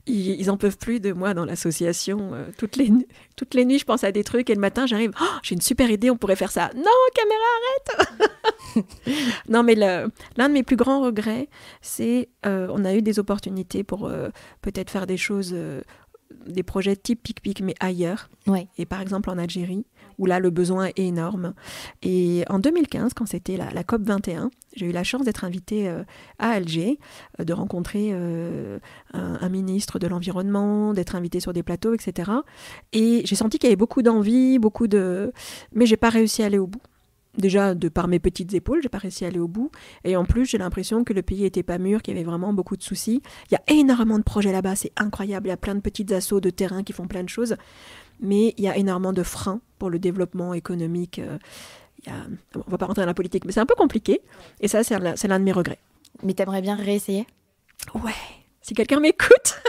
Ils en peuvent plus de moi dans l'association. Toutes les nuits, je pense à des trucs et le matin, j'arrive. Oh, j'ai une super idée, on pourrait faire ça. Non, caméra, arrête. Non, mais l'un de mes plus grands regrets, c'est on a eu des opportunités pour peut-être faire des choses... des projets type Pic Pic, mais ailleurs. Ouais. Et par exemple en Algérie, où là, le besoin est énorme. Et en 2015, quand c'était la COP 21, j'ai eu la chance d'être invitée à Alger, de rencontrer un ministre de l'Environnement, d'être invitée sur des plateaux, etc. Et j'ai senti qu'il y avait beaucoup d'envie, mais j'ai pas réussi à aller au bout. Déjà, de par mes petites épaules, j'ai pas réussi à aller au bout. Et en plus, j'ai l'impression que le pays était pas mûr, qu'il y avait vraiment beaucoup de soucis. Il y a énormément de projets là-bas, c'est incroyable. Il y a plein de petites assos de terrain qui font plein de choses. Mais il y a énormément de freins pour le développement économique. On va pas rentrer dans la politique, mais c'est un peu compliqué. Et ça, c'est l'un de mes regrets. Mais t'aimerais bien réessayer? Ouais, si quelqu'un m'écoute.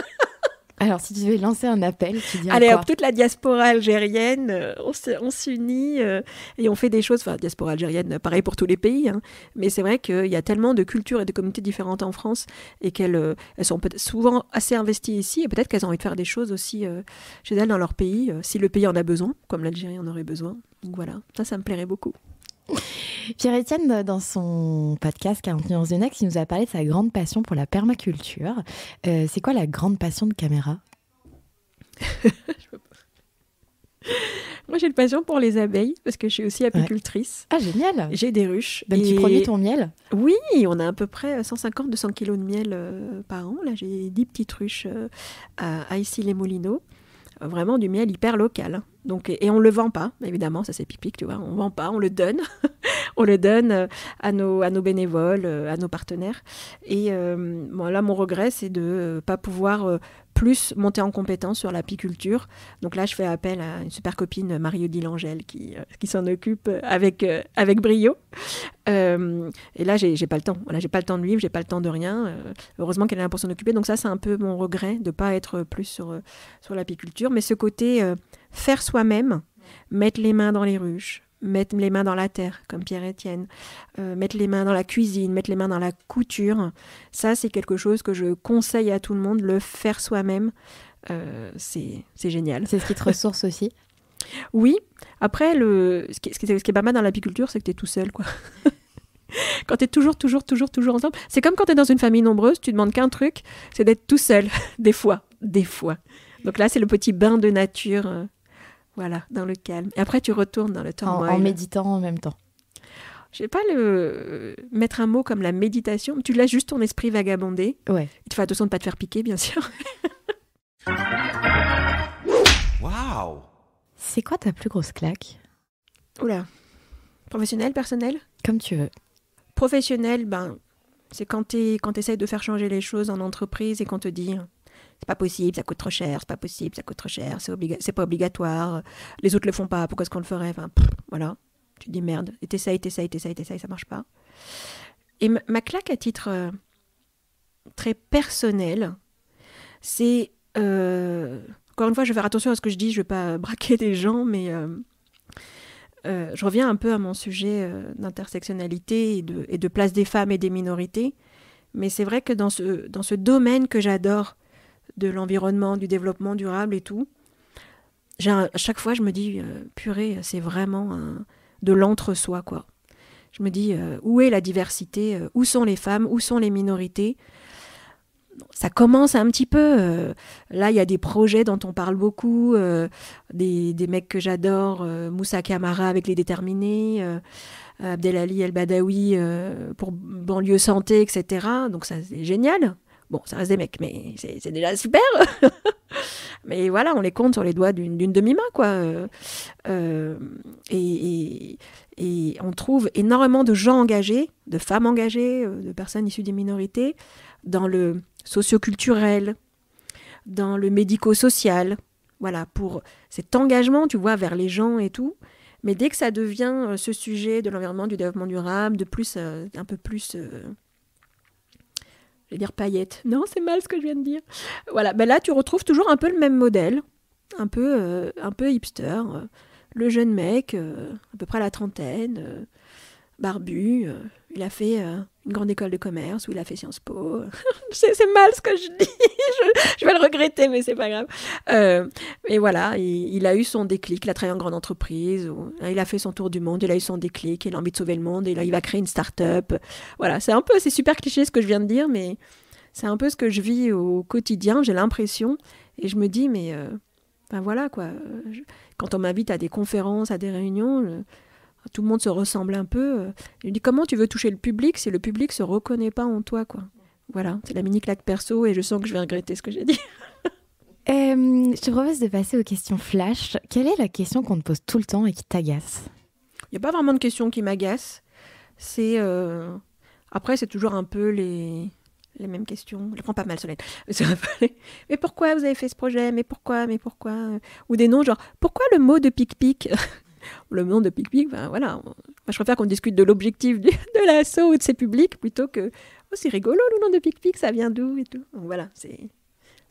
Alors, si tu devais lancer un appel, tu dirais allez quoi? hop, toute la diaspora algérienne, on s'unit et on fait des choses. Enfin, diaspora algérienne, pareil pour tous les pays. Hein. Mais c'est vrai qu'il y a tellement de cultures et de communautés différentes en France et qu'elles sont souvent assez investies ici. Et peut-être qu'elles ont envie de faire des choses aussi chez elles dans leur pays, si le pays en a besoin, comme l'Algérie en aurait besoin. Donc voilà, ça me plairait beaucoup. Pierre-Étienne, dans son podcast 40 nuances de Next, il nous a parlé de sa grande passion pour la permaculture. C'est quoi la grande passion de Caméra? Moi, j'ai une passion pour les abeilles parce que je suis aussi apicultrice. Ah, génial! J'ai des ruches. Donc, tu produis ton miel? Oui, on a à peu près 150-200 kilos de miel par an. Là, j'ai 10 petites ruches à Issy-les-Moulineaux. Vraiment du miel hyper local. Donc, et on ne le vend pas, évidemment, ça c'est pipique, tu vois. On ne vend pas, on le donne. On le donne à nos bénévoles, à nos partenaires. Et là, mon regret, c'est de ne pas pouvoir plus monter en compétence sur l'apiculture. Donc là, je fais appel à une super copine, Marie-Odile Angèle, qui s'en occupe avec brio. Et là, j'ai pas le temps. Voilà, j'ai pas le temps de vivre, j'ai pas le temps de rien. Heureusement qu'elle est là pour s'en occuper. Donc ça, c'est un peu mon regret de ne pas être plus sur l'apiculture. Mais ce côté faire soi-même, mettre les mains dans les ruches, mettre les mains dans la terre, comme Pierre-Étienne, mettre les mains dans la cuisine, mettre les mains dans la couture, ça, c'est quelque chose que je conseille à tout le monde, le faire soi-même. C'est génial. C'est ce qui te ressource aussi? Oui. Après, ce qui est pas mal dans l'apiculture, c'est que tu es tout seul, quoi. Quand tu es toujours ensemble. C'est comme quand tu es dans une famille nombreuse, tu demandes qu'un truc, c'est d'être tout seul, des fois. Donc là, c'est le petit bain de nature, voilà, dans le calme. Et après, tu retournes dans le turmoil. En méditant en même temps. Je ne vais pas mettre un mot comme la méditation, mais tu laisses juste ton esprit vagabonder. Ouais. Il te faut attention de ne pas te faire piquer, bien sûr. Wow! C'est quoi ta plus grosse claque? Oula. Professionnel, personnel? Comme tu veux. Professionnel, c'est quand tu essayes de faire changer les choses en entreprise et qu'on te dit c'est pas possible, ça coûte trop cher, c'est pas possible, ça coûte trop cher, c'est pas obligatoire, les autres le font pas, pourquoi est-ce qu'on le ferait? Enfin, voilà. Tu te dis merde, et t'essayes, ça marche pas. Et ma claque à titre très personnel, c'est encore une fois, je vais faire attention à ce que je dis, je vais pas braquer des gens, mais je reviens un peu à mon sujet d'intersectionnalité et de place des femmes et des minorités. Mais c'est vrai que dans ce domaine que j'adore, de l'environnement, du développement durable et tout, à chaque fois je me dis, purée, c'est vraiment de l'entre-soi, quoi. Je me dis, où est la diversité? Où sont les femmes? Où sont les minorités? Ça commence un petit peu. Là, il y a des projets dont on parle beaucoup, des mecs que j'adore, Moussa Camara avec Les Déterminés, Abdelali El Badawi pour Banlieue Santé, etc. Donc ça, c'est génial. Bon, ça reste des mecs, mais c'est déjà super. Mais voilà, on les compte sur les doigts d'une demi-main, quoi. Et on trouve énormément de gens engagés, de femmes engagées, de personnes issues des minorités, dans le socioculturel, dans le médico-social. Voilà, pour cet engagement, tu vois, vers les gens et tout. Mais dès que ça devient ce sujet de l'environnement, du développement durable, de plus, un peu plus... je vais dire paillettes. Non, c'est mal ce que je viens de dire. Voilà, là, tu retrouves toujours un peu le même modèle, un peu hipster. Le jeune mec, à peu près à la trentaine, barbu, il a fait une grande école de commerce où il a fait Sciences Po. c'est mal ce que je dis, je vais le regretter, mais c'est pas grave. Et voilà, il a eu son déclic, il a travaillé en grande entreprise, il a fait son tour du monde, il a eu son déclic, il a envie de sauver le monde, et là il va créer une start-up. Voilà, c'est super cliché ce que je viens de dire, mais c'est un peu ce que je vis au quotidien, j'ai l'impression, et je me dis, mais voilà quoi, quand on m'invite à des conférences, à des réunions, tout le monde se ressemble un peu. Je me dis, comment tu veux toucher le public si le public se reconnaît pas en toi, quoi. Voilà, c'est la mini claque perso et je sens que je vais regretter ce que j'ai dit. Je te propose de passer aux questions flash. Quelle est la question qu'on te pose tout le temps et qui t'agace? n'y a pas vraiment de questions qui m'agacent. Après, c'est toujours un peu les mêmes questions. Je les prends pas mal, Solène. Mais pourquoi vous avez fait ce projet? Mais pourquoi? Ou des noms genre, pourquoi le mot de pic-pic? Le nom de pic-pic, ben voilà. Moi, je préfère qu'on discute de l'objectif de l'assaut ou de ses publics plutôt que « Oh, c'est rigolo, le nom de pic-pic, ça vient d'où ?» et tout. Donc voilà, ça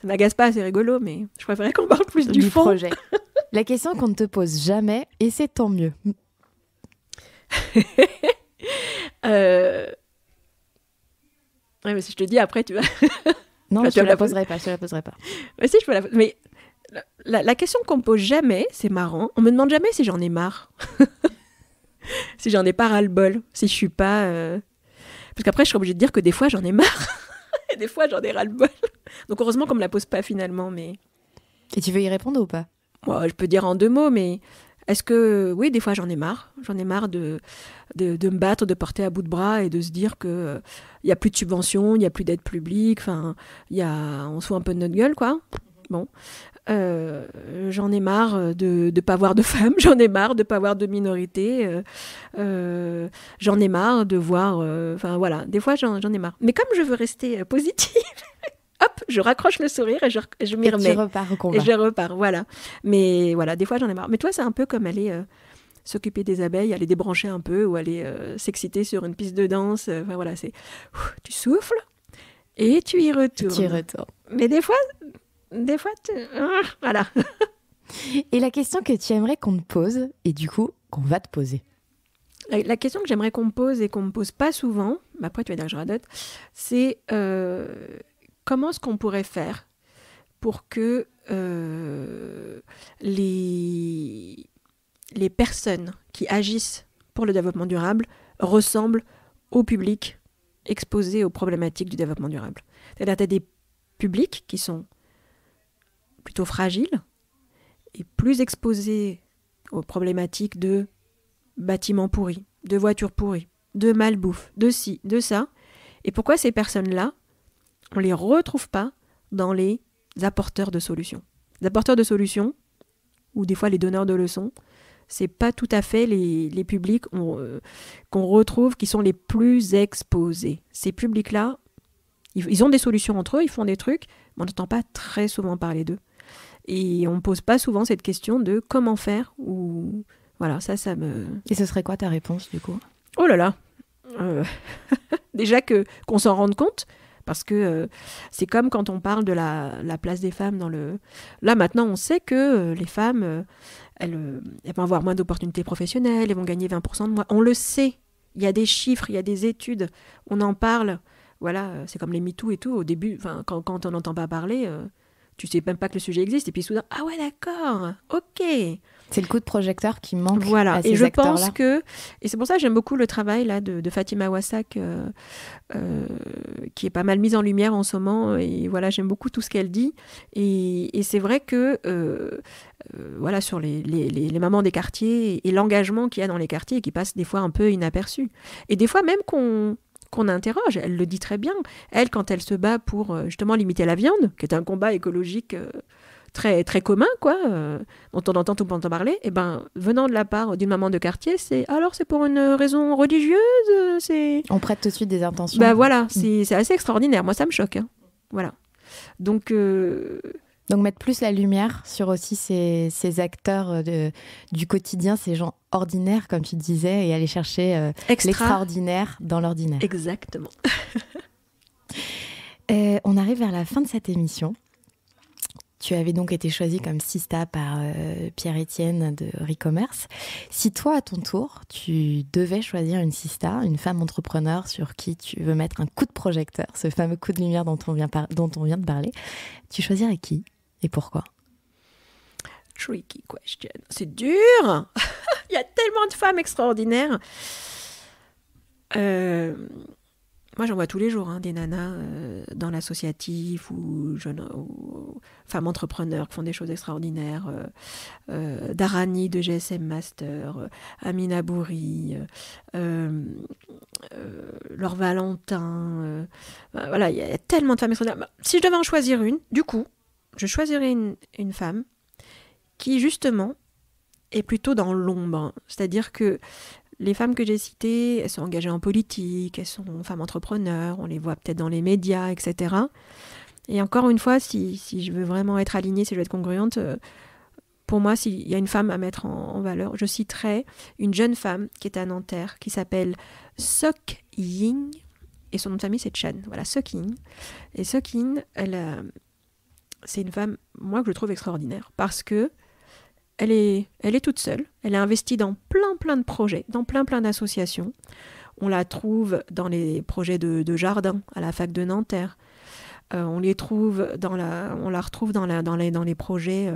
m'agace pas, c'est rigolo, mais je préférais qu'on parle plus du fond. Projet. La question qu'on ne te pose jamais, et c'est tant mieux. Ouais, mais si je te dis après, tu vas... Non, je te la poserai pas. Mais si, je peux la... Mais la question qu'on me pose jamais, c'est marrant, on me demande jamais si j'en ai marre. Si j'en ai pas ras-le-bol, si je suis pas... Parce qu'après, je serais obligée de dire que des fois, j'en ai marre. Et des fois, j'en ai ras-le-bol. Donc heureusement qu'on me la pose pas finalement, mais... Et tu veux y répondre ou pas? Moi, je peux dire en 2 mots, mais est-ce que... Oui, des fois, j'en ai marre. J'en ai marre de me battre, de porter à bout de bras et de se dire qu'il n'y a plus de subventions, il n'y a plus d'aide publique, enfin, on se fout un peu de notre gueule, quoi. Bon. J'en ai marre de ne pas voir de femmes, j'en ai marre de ne pas voir de minorités, j'en ai marre de voir... Enfin, voilà, des fois, j'en ai marre. Mais comme je veux rester positive... Hop, je raccroche le sourire et je m'y remets. Et tu repars au combat. Et je repars, voilà. Mais voilà, des fois, j'en ai marre. Mais toi, c'est un peu comme aller s'occuper des abeilles, aller débrancher un peu ou aller s'exciter sur une piste de danse. Enfin, voilà, c'est... Tu souffles et tu y retournes. Mais des fois, voilà. Et la question que tu aimerais qu'on te pose, et du coup, qu'on va te poser? La question que j'aimerais qu'on me pose et qu'on me pose pas souvent, mais après, tu vas dire que je radote, c'est... Comment est-ce qu'on pourrait faire pour que les personnes qui agissent pour le développement durable ressemblent au public exposé aux problématiques du développement durable? C'est-à-dire que tu as des publics qui sont plutôt fragiles et plus exposés aux problématiques de bâtiments pourris, de voitures pourries, de malbouffe, de ci, de ça. Et pourquoi ces personnes-là, on ne les retrouve pas dans les apporteurs de solutions. Les apporteurs de solutions, ou des fois les donneurs de leçons, ce n'est pas tout à fait les publics qu'on retrouve qui sont les plus exposés. Ces publics-là, ils ont des solutions entre eux, ils font des trucs, mais on n'entend pas très souvent parler d'eux. Et on ne pose pas souvent cette question de comment faire, ou... Voilà, ça me... Et ce serait quoi ta réponse, du coup? Oh là là Déjà qu'on s'en rende compte, parce que c'est comme quand on parle de la place des femmes dans le... Là, maintenant, on sait que les femmes, elles vont avoir moins d'opportunités professionnelles, elles vont gagner 20% de moins. On le sait. Il y a des chiffres, il y a des études. On en parle. Voilà, c'est comme les MeToo et tout. Au début, quand on n'entend pas parler, tu sais même pas que le sujet existe. Et puis soudain, ah ouais, d'accord, ok. C'est le coup de projecteur qui manque voilà. à ces et je acteurs-là. pense que... Et c'est pour ça que j'aime beaucoup le travail là, de Fatima Wassak, qui est pas mal mise en lumière en ce moment. Et voilà, j'aime beaucoup tout ce qu'elle dit. Et c'est vrai que, voilà, sur les mamans des quartiers et l'engagement qu'il y a dans les quartiers et qui passe des fois un peu inaperçu. Et des fois même qu'on interroge, elle le dit très bien. Elle, quand elle se bat pour justement limiter la viande, qui est un combat écologique... très, très commun, quoi, dont on entend tout le temps parler, et ben, venant de la part d'une maman de quartier, c'est pour une raison religieuse, c'est... On prête tout de suite des intentions. Ben voilà, c'est assez extraordinaire. Moi, ça me choque. Hein. Voilà. Donc mettre plus la lumière sur aussi ces acteurs du quotidien, ces gens ordinaires, comme tu disais, et aller chercher l'extraordinaire dans l'ordinaire. Exactement. On arrive vers la fin de cette émission. Tu avais donc été choisie comme Sista par Pierre-Étienne de Recommerce. Si toi, à ton tour, tu devais choisir une Sista, une femme entrepreneur sur qui tu veux mettre un coup de projecteur, ce fameux coup de lumière dont on vient de parler, tu choisirais qui et pourquoi? Tricky question. C'est dur. Il y a tellement de femmes extraordinaires. Moi, j'en vois tous les jours des nanas dans l'associatif ou femmes entrepreneurs qui font des choses extraordinaires. Darani de GSM Master, Amina Bouri, Laure Valentin. Voilà, il y a tellement de femmes extraordinaires. Si je devais en choisir une, du coup, je choisirais une femme qui, justement, est plutôt dans l'ombre. C'est-à-dire que les femmes que j'ai citées, elles sont engagées en politique, elles sont femmes entrepreneurs, on les voit peut-être dans les médias, etc. Et encore une fois, si je veux vraiment être alignée, si je veux être congruente, pour moi, s'il y a une femme à mettre en valeur, je citerai une jeune femme qui est à Nanterre, qui s'appelle Sok Ying, et son nom de famille c'est Chan. Voilà, Sok Ying. Et Sok Ying, c'est une femme, moi, que je trouve extraordinaire, parce que elle est toute seule, elle est investie dans plein de projets, dans plein d'associations. On la trouve dans les projets de jardin à la fac de Nanterre. On la retrouve dans les projets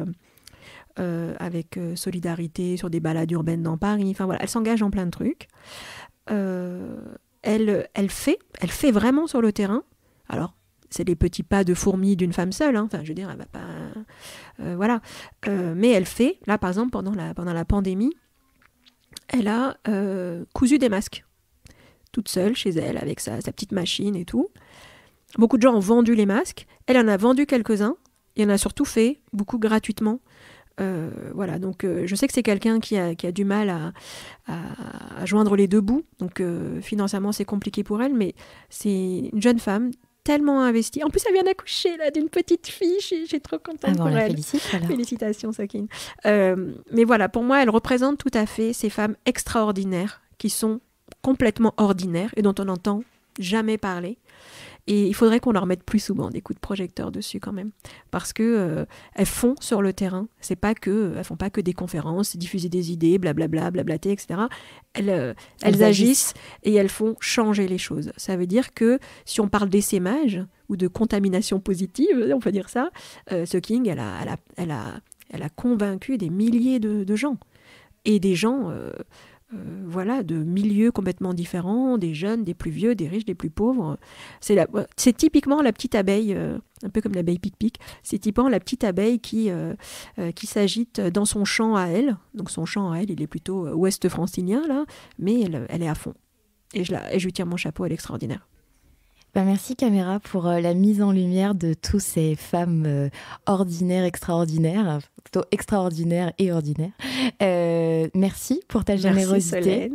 avec Solidarité sur des balades urbaines dans Paris. Enfin voilà, elle s'engage en plein de trucs. Elle fait vraiment sur le terrain. Alors, c'est les petits pas de fourmi d'une femme seule. Enfin, je veux dire, elle va pas... voilà. Mais elle fait, là, par exemple, pendant la pandémie, elle a cousu des masques. Toute seule, chez elle, avec sa petite machine et tout. Beaucoup de gens ont vendu les masques. Elle en a vendu quelques-uns. Et en a surtout fait beaucoup gratuitement. Voilà, donc je sais que c'est quelqu'un qui a du mal à joindre les deux bouts. Donc financièrement, c'est compliqué pour elle. Mais c'est une jeune femme tellement investie. En plus, elle vient d'accoucher là, d'une petite fille. Je suis trop contente pour elle. Félicitations, Sakine. Mais voilà, pour moi, elle représente tout à fait ces femmes extraordinaires qui sont complètement ordinaires et dont on n'entend jamais parler. Et il faudrait qu'on leur mette plus souvent des coups de projecteur dessus quand même. Parce que elles font sur le terrain. Elles font pas que des conférences, diffuser des idées, blablabla, blablater, etc. Elles agissent et elles font changer les choses. Ça veut dire que si on parle d'essaimage ou de contamination positive, on peut dire ça, Sok Ying, elle a convaincu des milliers de gens. Et des gens... voilà, de milieux complètement différents, des jeunes, des plus vieux, des riches, des plus pauvres. C'est typiquement la petite abeille, un peu comme l'abeille pic-pic, c'est typiquement la petite abeille qui s'agite dans son champ à elle. Donc son champ à elle, il est plutôt ouest francilien, là, mais elle est à fond. Et je lui tire mon chapeau, elle est extraordinaire. Merci Caméra pour la mise en lumière de toutes ces femmes ordinaires, extraordinaires, plutôt extraordinaires et ordinaires. Merci pour ta générosité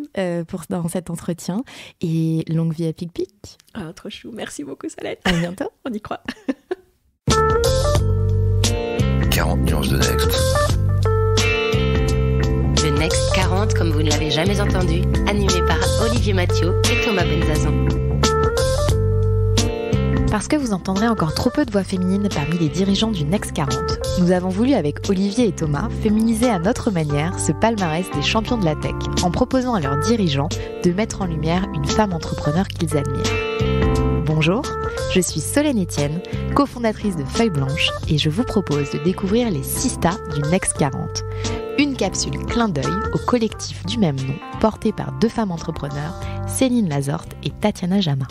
dans cet entretien et longue vie à Pic-Pic. Ah, trop chou. Merci beaucoup Solène. À bientôt. On y croit. 40 nuances de Next. Le Next 40 comme vous ne l'avez jamais entendu, animé par Olivier Mathieu et Thomas Benzazon. Parce que vous entendrez encore trop peu de voix féminines parmi les dirigeants du Next 40, nous avons voulu avec Olivier et Thomas féminiser à notre manière ce palmarès des champions de la tech en proposant à leurs dirigeants de mettre en lumière une femme entrepreneur qu'ils admirent. Bonjour, je suis Solène Etienne, cofondatrice de Feuille Blanche et je vous propose de découvrir les 6 stars du Next 40. Une capsule clin d'œil au collectif du même nom porté par 2 femmes entrepreneurs, Céline Lazorte et Tatiana Jama.